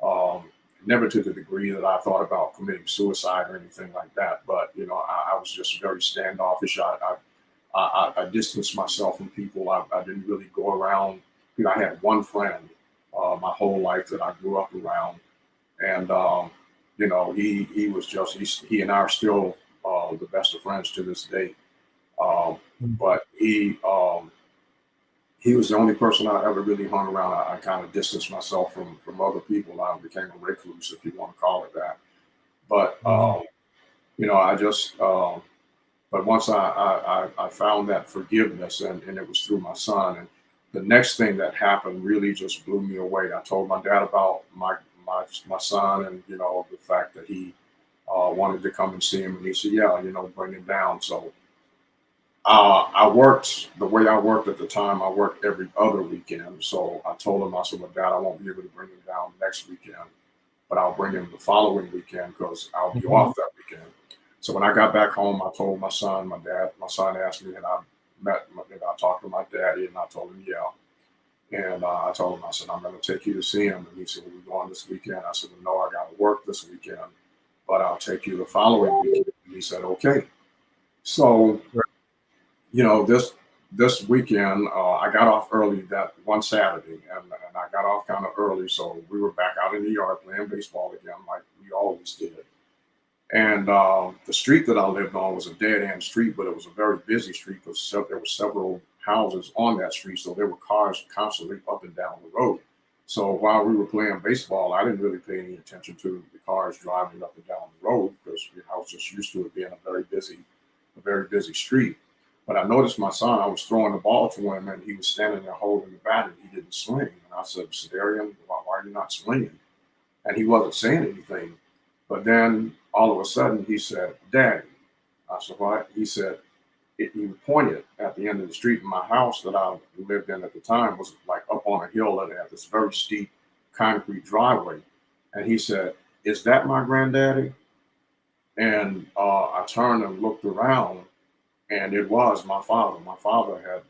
Um, Never to the degree that I thought about committing suicide or anything like that, but I was just very standoffish. I distanced myself from people. I didn't really go around. I had one friend my whole life that I grew up around, and he was just he and I are still the best of friends to this day. Um, but he was the only person I ever really hung around. I kind of distanced myself from other people. I became a recluse, if you want to call it that. But I just but once I found that forgiveness, and it was through my son. And the next thing that happened really just blew me away. I told my dad about my son, and the fact that he wanted to come and see him, and he said, "Yeah, bring him down." So I worked the way I worked at the time. I worked every other weekend. So I told him, I said, "Well, Dad, I won't be able to bring him down next weekend, but I'll bring him the following weekend because I'll be off that weekend." So when I got back home, I told my son, my son asked me, and I talked to my daddy, and I told him, yeah. And I told him, I said, "I'm going to take you to see him." And he said, "Well, we're going this weekend." I said, "Well, no, I got to work this weekend, but I'll take you the following weekend." And he said, "Okay." So, this weekend, I got off early that one Saturday, and I got off kind of early. So we were back out in the yard playing baseball again, like we always did. And the street that I lived on was a dead end street, but it was a very busy street because there were several houses on that street. So there were cars constantly up and down the road. So while we were playing baseball, I didn't really pay any attention to the cars driving up and down the road because I was just used to it being a very busy street. But I noticed my son, I was throwing the ball to him, and he was standing there holding the bat, and he didn't swing. And I said, "Sedarian, why are you not swinging?" And he wasn't saying anything. But then all of a sudden he said, "Daddy." I said, "What?" He said, he pointed at the end of the street. My house that I lived in at the time was like up on a hill and had this very steep concrete driveway. And he said, "Is that my granddaddy?" And I turned and looked around, and it was my father. My father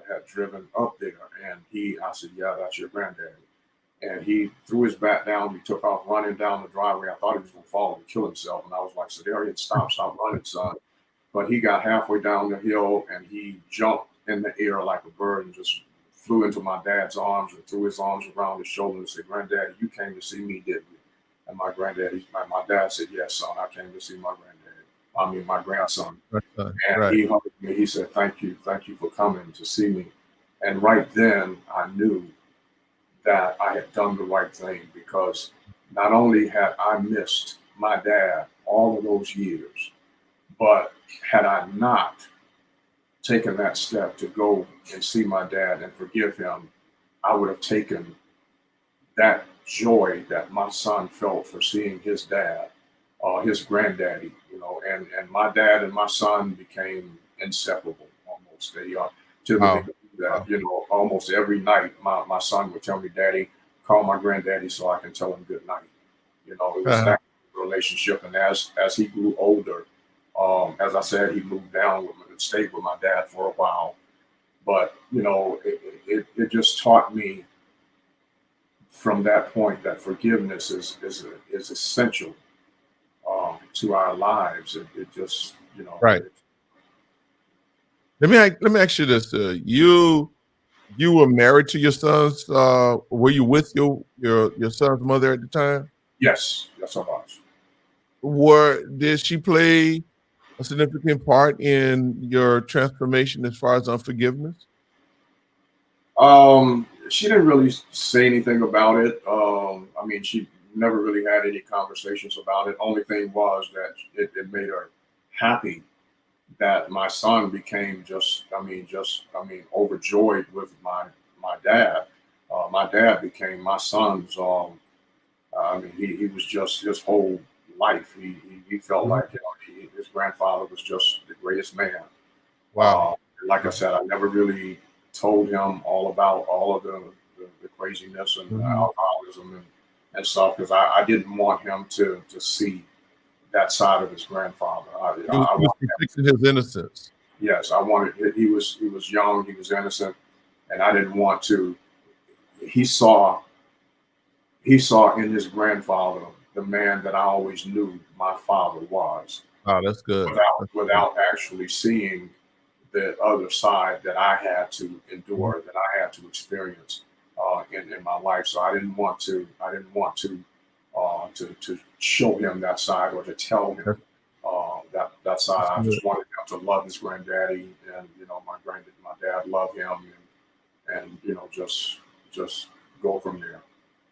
had driven up there, and I said, "Yeah, that's your granddaddy." And he threw his bat down. He took off running down the driveway. I thought he was going to fall and kill himself. And I was like, "Sedarian, stop running, son." But he got halfway down the hill, and he jumped in the air like a bird and just flew into my dad's arms and threw his arms around his shoulder and said, "Granddaddy, you came to see me, didn't you?" And my dad said, "Yes, son, I came to see my granddaddy. I mean, my grandson." And he hugged me. He said, Thank you for coming to see me." And right then I knew that I had done the right thing, because not only had I missed my dad all of those years, but had I not taken that step to go and see my dad and forgive him, I would have taken that joy that my son felt for seeing his dad, his granddaddy, and my dad and my son became inseparable almost. They are to the degree that, almost every night my son would tell me, "Daddy, call my granddaddy so I can tell him good night." It was that relationship. And as he grew older, as I said, he moved down and stayed with my dad for a while. But it just taught me from that point that forgiveness is essential to our lives. It just Right. Let me ask you this: you were married to your son's? Were you with your son's mother at the time? Yes, I was. Did she play a significant part in your transformation as far as unforgiveness? She didn't really say anything about it. I mean, she never really had any conversations about it. Only thing was that it made her happy that my son became overjoyed with my dad. My dad became my son's. He was just his whole life. He felt Mhm. like his grandfather was just the greatest man. Wow. Like I said, I never really told him all about all of the craziness and Mhm. alcoholism and stuff, because I didn't want him to see that side of his grandfather. He was protecting his innocence. Yes, I wanted. He was young. He was innocent, and I didn't want to. He saw in his grandfather the man that I always knew my father was, Oh, that's good. without actually seeing the other side that I had to endure, that I had to experience in my life. So I didn't want to. To show him that side, or to tell him that side. I just wanted him to love his granddaddy, and my dad loved him, and just go from there.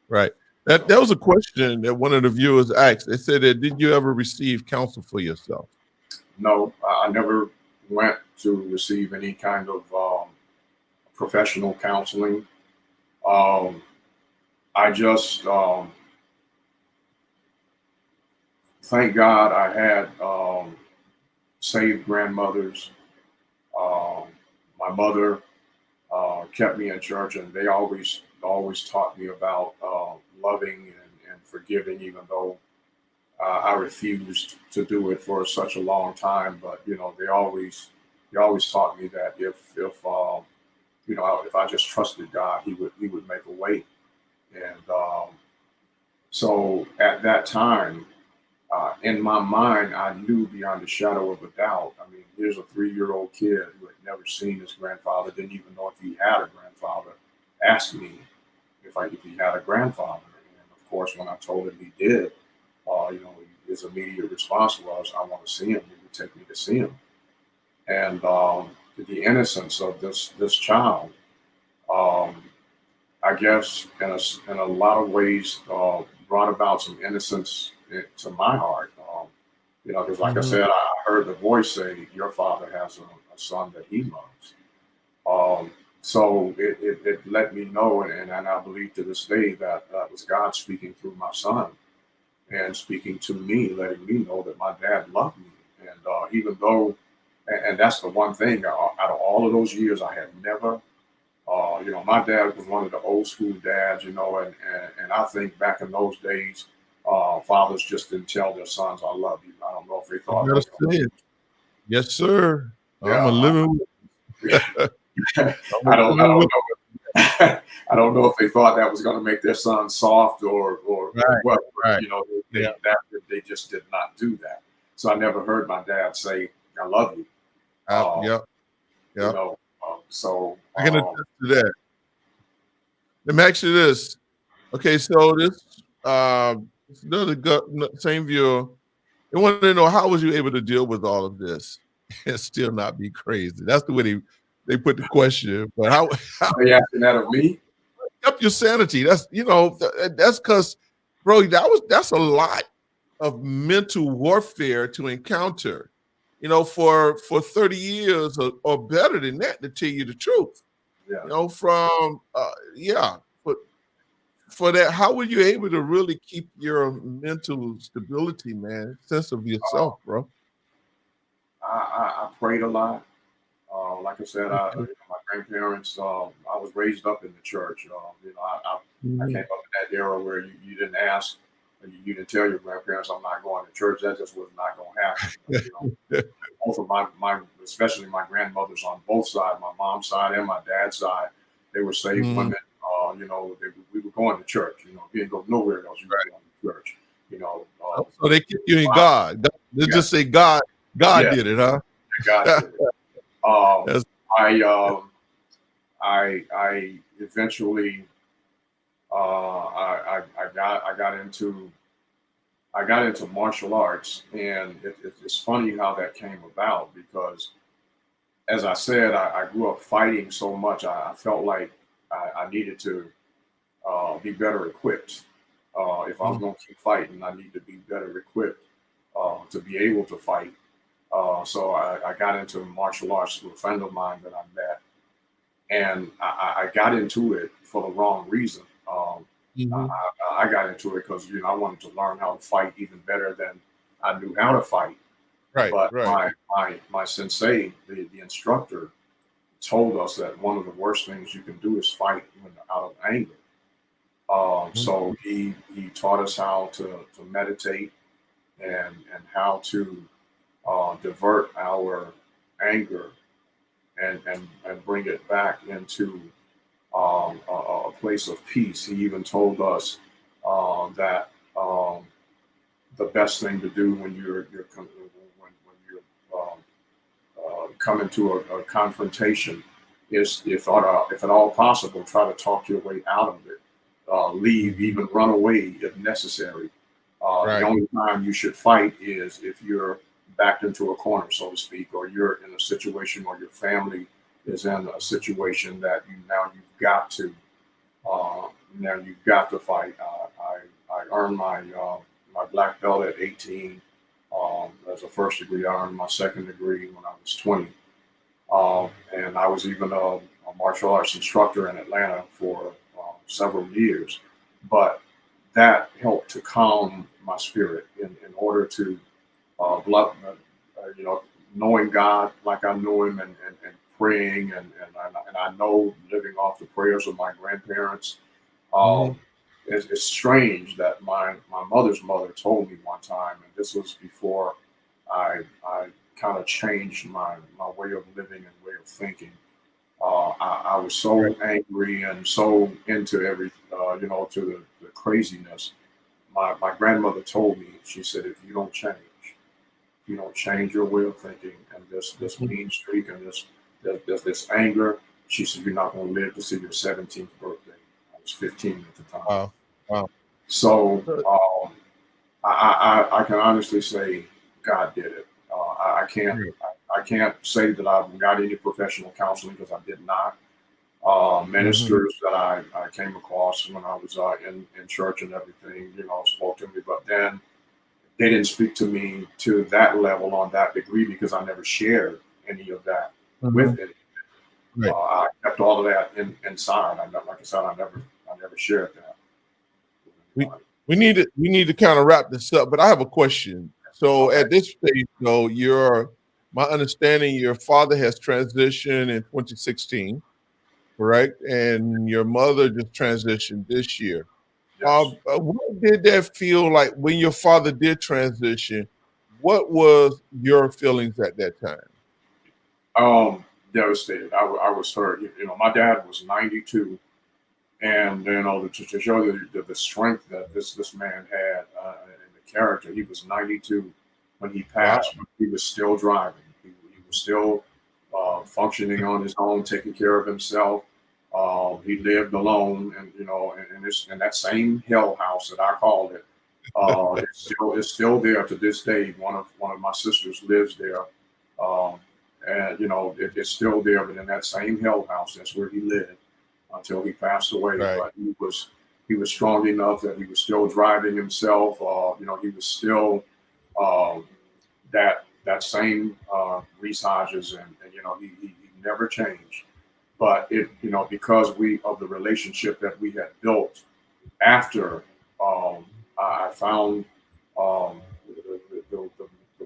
Right. That was a question that one of the viewers asked. They said that, did you ever receive counsel for yourself? No, I never went to receive any kind of professional counseling. I just thank God I had saved grandmothers. My mother kept me in church, and they always taught me about loving and forgiving, even though I refused to do it for such a long time. But they always taught me that if I just trusted God, He would make a way. And so at that time, in my mind, I knew beyond a shadow of a doubt. I mean, here's a 3-year-old kid who had never seen his grandfather, didn't even know if he had a grandfather, asked me if he had a grandfather. And of course, when I told him he did, his immediate response was, "I want to see him." He would take me to see him. And the innocence of this child, I guess, in a lot of ways, brought about some innocence to my heart. Because like I said, I heard the voice say, "Your father has a son that he loves." So it let me know, and I believe to this day that that was God speaking through my son, and speaking to me, letting me know that my dad loved me. And even though, and that's the one thing, out of all of those years, I had never, my dad was one of the old school dads, and I think back in those days, fathers just didn't tell their sons, "I love you." I don't know if they thought that was yes, sir. yeah, I'm a living. I don't know. I don't know if they thought that was going to make their son soft or what. Right. They just did not do that. So I never heard my dad say, "I love you." Yeah. So I can attest to that. Let me ask you this. Okay, so this another same viewer. They wanted to know, how was you able to deal with all of this and still not be crazy? That's the way they put the question. But how are they asking that of me? Up your sanity? That's that's because, bro, that's a lot of mental warfare to encounter. For 30 years or better than that, to tell you the truth. Yeah. But for that, how were you able to really keep your mental stability, man, sense of yourself, bro? I prayed a lot. Like I said, my grandparents, I was raised up in the church. I came up in that era where you didn't ask, you didn't tell your grandparents, "I'm not going to church." That just was not going to happen. Both of my, especially my grandmothers on both sides, my mom's side and my dad's side, they were saved women. We were going to church. You didn't go nowhere else. You were going to church. So they keep you in God. They just say God did it, huh? God did it. I eventually I got into martial arts, and it's funny how that came about, because, as I said, I grew up fighting so much. I felt like I needed to be better equipped. If I was going to keep fighting, I need to be better equipped to be able to fight. So I got into martial arts with a friend of mine that I met, and I got into it for the wrong reason. I got into it because I wanted to learn how to fight even better than I knew how to fight. Right. But Right. my sensei, the instructor, told us that one of the worst things you can do is fight when out of anger. So he taught us how to meditate. and how to divert our anger and bring it back into a place of peace. He even told us that the best thing to do when when you're coming to a confrontation is, if at all possible, try to talk your way out of it. Leave, even run away if necessary. The Right. only time you should fight is if you're backed into a corner, so to speak, or you're in a situation, or your family is in a situation that uh, you've got to fight. I earned my black belt at 18 as a first degree. I earned my second degree when I was 20, and I was even a martial arts instructor in Atlanta for several years. But that helped to calm my spirit in order to you know, knowing God like I knew Him, and praying, and I know, living off the prayers of my grandparents. Mhm. Um, it's strange that my mother's mother told me one time, and this was before I kind of changed my way of living and way of thinking. I was Right. so angry and so into to the craziness. My grandmother told me, she said, if you don't change your way of thinking, and this Mhm. mean streak, and this anger, she said, you're not going to live to see your 17th birthday. I was 15 at the time. Wow. Wow. So Uh, I can honestly say God did it. Right. I can't say that I've got any professional counseling, because I did not. Mhm. Ministers that I came across when I was in church and everything, spoke to me, but then they didn't speak to me to that level, on that degree, because I never shared any of that Mhm. with it. Right. I kept all of that inside. Like I said, I never shared that with We anybody. we need to kind of wrap this up, but I have a question. So Okay. at this stage, though, my understanding, your father has transitioned in 2016, correct? And your mother just transitioned this year. Yes. What did that feel like when your father did transition? What was your feelings at that time? Devastated. I was hurt. My dad was 92, and to show the strength that this man had, and the character. He was 92 when he Wow. passed, but he was still driving. He was still functioning on his own, taking care of himself. He lived alone, and in that same hell house that I called it. It's still there to this day. One of my sisters lives there, um, and it's still there. But in that same hell house, that's where he lived until he passed away. Right. But he was strong enough that he was still driving himself. He was still um, that same Reese Hodges, and he never changed. But because we of the relationship that we had built after, I found um, the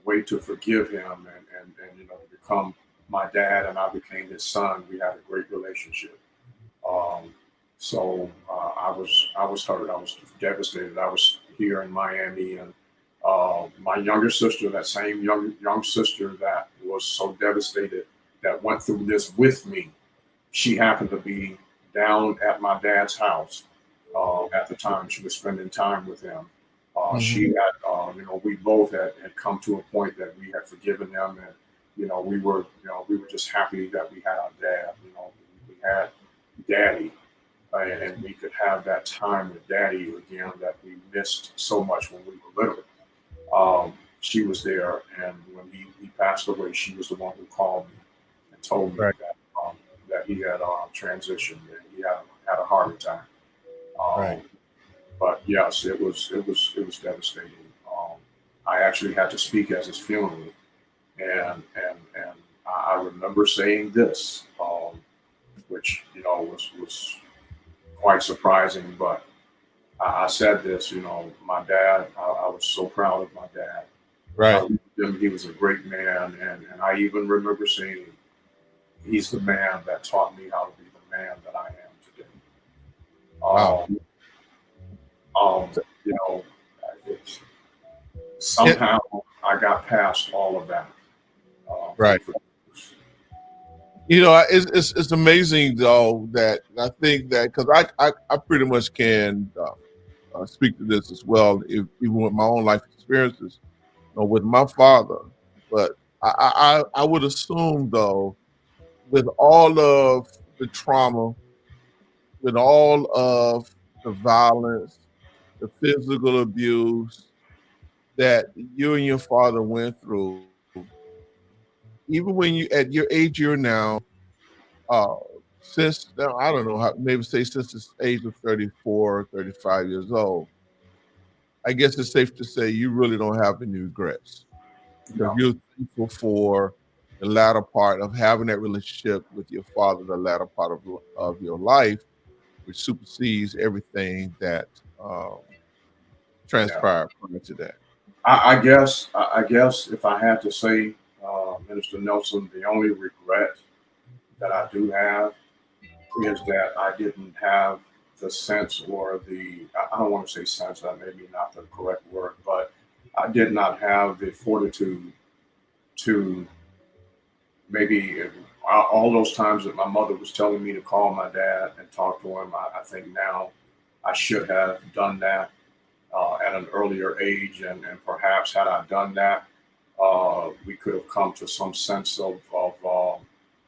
way to forgive him, and to become my dad, and I became his son. We had a great relationship. Um, so I was hurt. I was devastated. I was here in Miami, and my younger sister, that same young sister that was so devastated, that went through this with me, she happened to be down at my dad's house at the time. She was spending time with him. She Mhm. had, we both had come to a point that we had forgiven him, and we were just happy that we had our dad. We had daddy, and we could have that time with daddy again that we missed so much when we were little. She was there, and when he passed away, she was the one who called me and told me Right. that he had transitioned, and he had a heart attack. Right. Um, but yes, it was devastating. I actually had to speak at his funeral, and I remember saying this, which was quite surprising. But I said this, my dad. I was so proud of my dad. I Right. loved him. He was a great man, and I even remember saying, "He's the man that taught me how to be the man that I am today." Wow. Um, um, So you know, it's, somehow I got past all of that. Right. It's amazing though that I think that because I pretty much can speak to this as well, even with my own life experiences, with my father. But I would assume though, with all of the trauma, with all of the violence, the physical abuse that you and your father went through, even when you at your age you're now, uh, since now, I don't know how, maybe say since the age of 34, 35 years old, I guess it's safe to say you really don't have any regrets because No. you're thankful for the latter part of having that relationship with your father, the latter part of your life, which supersedes everything that um, Yeah. transpired prior to that. I guess if I had to say, Minister Nelson, the only regret that I do have is that I didn't have the sense or I don't want to say sense, that may be not the correct word, but I did not have the fortitude to maybe all those times that my mother was telling me to call my dad and talk to him. I think now I should have done that at an earlier age, and perhaps had I done that, we could have come to some sense of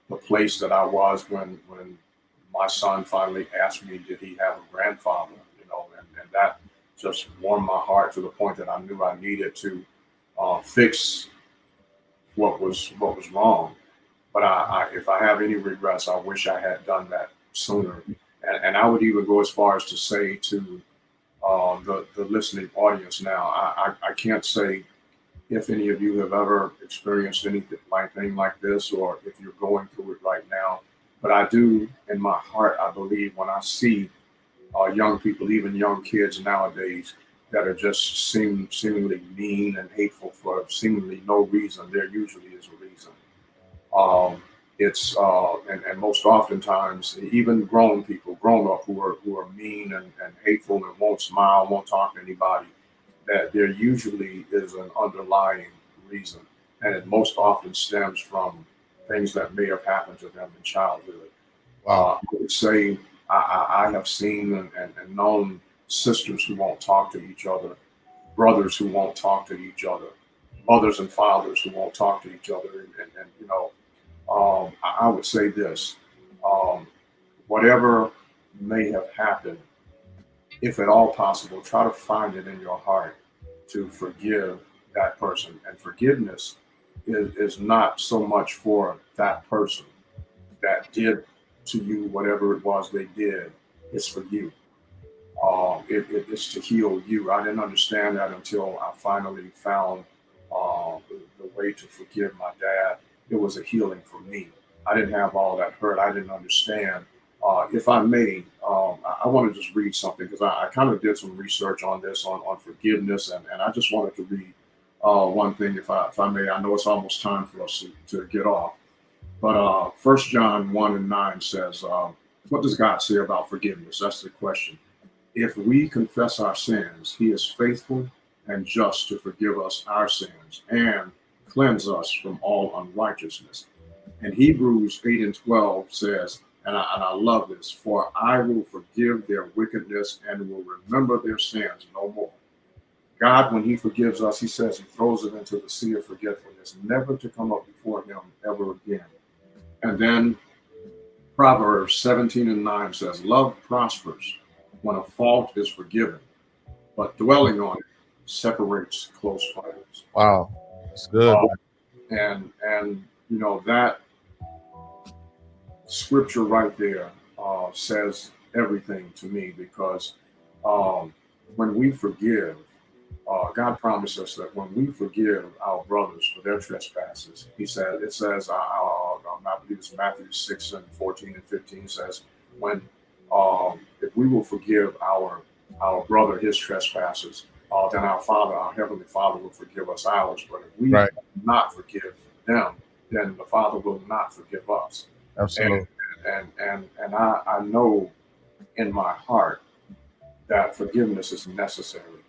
the place that I was when my son finally asked me, did he have a grandfather? And that just warmed my heart to the point that I knew I needed to fix what was wrong. But if I have any regrets, I wish I had done that sooner. And I would even go as far as to say to the listening audience now, I can't say if any of you have ever experienced anything like this, or if you're going through it right now. But I do, in my heart, I believe when I see young people, even young kids nowadays, that are just seemingly mean and hateful for seemingly no reason, there usually is a reason. Um, and most oftentimes, even grown people, grown up, who are mean and hateful and won't smile, won't talk to anybody, that there usually is an underlying reason, and it most often stems from things that may have happened to them in childhood. Wow. I would say I have seen and known sisters who won't talk to each other, brothers who won't talk to each other, mothers and fathers who won't talk to each other, I would say this: um, whatever may have happened, if at all possible, try to find it in your heart to forgive that person. And forgiveness is not so much for that person that did to you whatever it was they did. It's for you. It's to heal you. I didn't understand that until I finally found the way to forgive my dad. It was a healing for me. I didn't have all that hurt. I didn't understand. If I may, I want to just read something because I kind of did some research on this, on forgiveness, and I just wanted to read one thing, if I may. I know it's almost time for us to get off, but 1 John 1:9 says, what does God say about forgiveness? That's the question. If we confess our sins, he is faithful and just to forgive us our sins and cleanse us from all unrighteousness. And Hebrews 8:12 says, and I love this, for I will forgive their wickedness and will remember their sins no more. God, when he forgives us, he says he throws it into the sea of forgetfulness, never to come up before him ever again. And then Proverbs 17:9 says, love prospers when a fault is forgiven, but dwelling on it separates close friends. Wow. That's good. And that scripture right there says everything to me, because um, when we forgive, God promised us that when we forgive our brothers for their trespasses, it says, I believe it's Matthew 6:14 and 15 says, when if we will forgive our brother his trespasses, then our heavenly Father will forgive us ours. But if we Right. not forgive them, then the Father will not forgive us. Absolutely. And I know in my heart that forgiveness is necessary.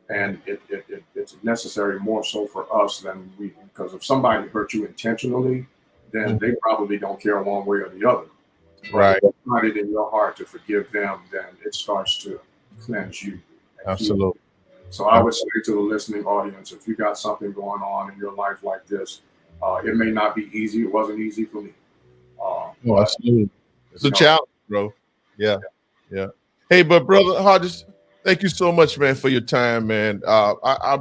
and it's necessary more so for us than we, because if somebody hurt you intentionally, then they probably don't care one way or the other. But Right. if you find it in your heart to forgive them, then it starts to cleanse you. Absolutely. So I would say to the listening audience, if you got something going on in your life like this, it may not be easy. It wasn't easy for me. Absolutely. It's a challenge, bro. Yeah. Hey, but brother Hodges, thank you so much, man, for your time, man. I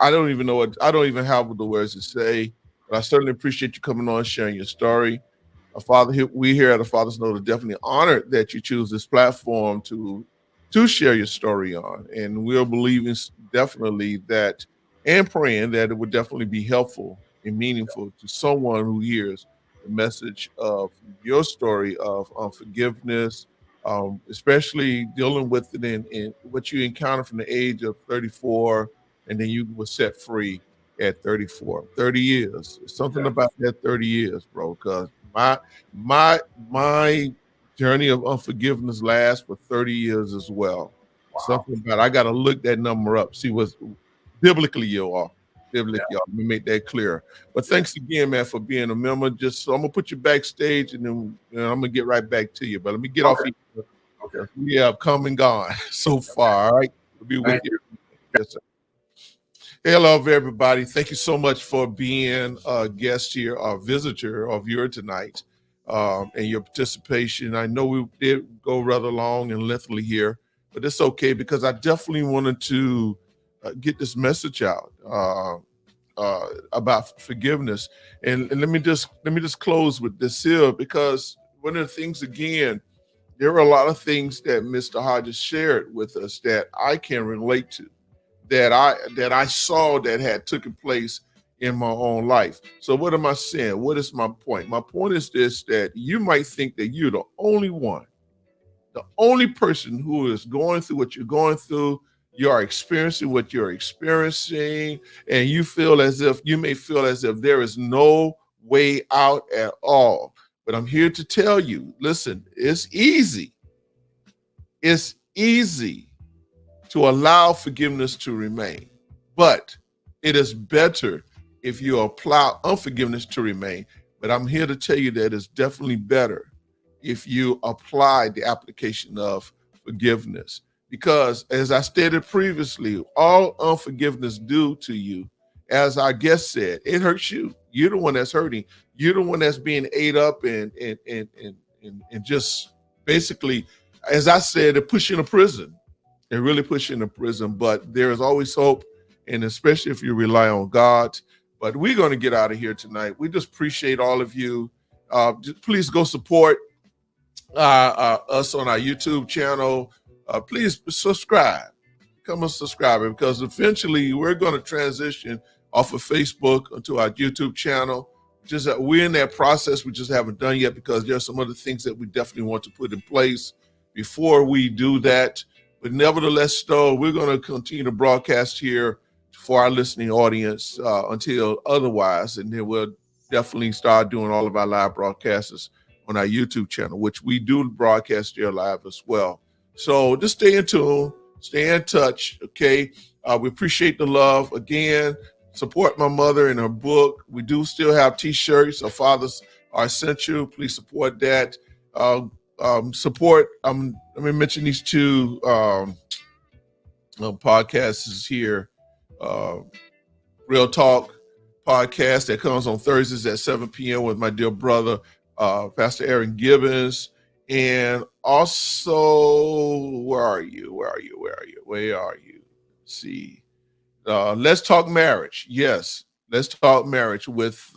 don't even know I don't even have the words to say, but I certainly appreciate you coming on, sharing your story. We here at the Father's Note are definitely honored that you choose this platform to share your story on, and we're believing definitely that and praying that it would definitely be helpful and meaningful to someone who hears the message of your story of unforgiveness, especially dealing with it in what you encountered from the age of 34, and then you were set free at 34. 30 years. Something about that 30 years, bro, because my journey of unforgiveness lasts for 30 years as well. Wow. Something about I got to look that number up, see what's biblically you are. Biblically, let me make that clear. But thanks again, man, for being a member. Just so I'm gonna put you backstage, and then I'm gonna get right back to you. But let me get off here. Okay. We have come and gone so far. All right, we'll be with you. Yes, sir. Hello, everybody. Thank you so much for being a guest here, a visitor or viewer tonight, and your participation. I know we did go rather long and lengthily here, but it's okay because I definitely wanted to get this message out about forgiveness. And let me just close with this here, because one of the things, again, there are a lot of things that Mr. Hodges shared with us that I can relate to, that I saw that had taken place in my own life. So what am I saying? What is my point? My point is this, that you might think that you're the only one, the only person who is going through what you're going through. You are experiencing what you're experiencing, and you may feel as if there is no way out at all. But I'm here to tell you, listen, it's easy. It's easy to allow forgiveness to remain, but it is better if you allow unforgiveness to remain. But I'm here to tell you that it's definitely better if you apply the application of forgiveness, because as I stated previously, all unforgiveness do to you, as our guest said, it hurts you. You're the one that's hurting. You're the one that's being ate up and just basically, as I said, it puts you in a prison. It really puts you in a prison, but there is always hope, and especially if you rely on God. But we're going to get out of here tonight. We just appreciate all of you. Please go support us on our YouTube channel. Please subscribe. Become a subscriber, because eventually we're going to transition off of Facebook onto our YouTube channel. Just we're in that process. We just haven't done yet, because there are some other things that we definitely want to put in place before we do that. But nevertheless, though, we're going to continue to broadcast here for our listening audience until otherwise. And then we'll definitely start doing all of our live broadcasts on our YouTube channel, which we do broadcast here live as well. So just stay in tune, stay in touch, okay? We appreciate the love. Again, support my mother in her book. We do still have T-shirts. Our fathers are essential. Please support that. Support, let me mention these two podcasts here. Real Talk podcast that comes on Thursdays at 7 p.m. with my dear brother, Pastor Aaron Gibbons. And also, where are you? Let's see. Let's Talk Marriage. Yes, Let's Talk Marriage with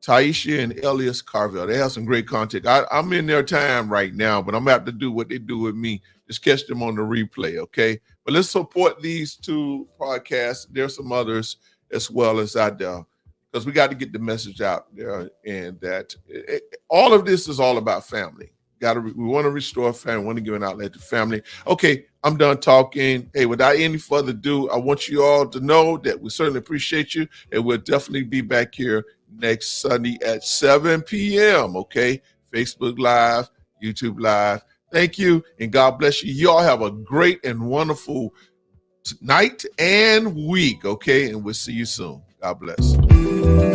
Taisha and Elias Carvel. They have some great content. I'm in their time right now, but I'm about to do what they do with me. Just catch them on the replay, okay? But let's support these two podcasts. There's some others as well as out there, because we got to get the message out there, and that all of this is all about family. We want to restore family. We want to give an outlet to family. Okay, I'm done talking. Hey, without any further ado, I want you all to know that we certainly appreciate you, and we'll definitely be back here next Sunday at 7 p.m. Okay, Facebook Live, YouTube Live. Thank you, and God bless you. You all have a great and wonderful night and week, okay? And we'll see you soon. God bless.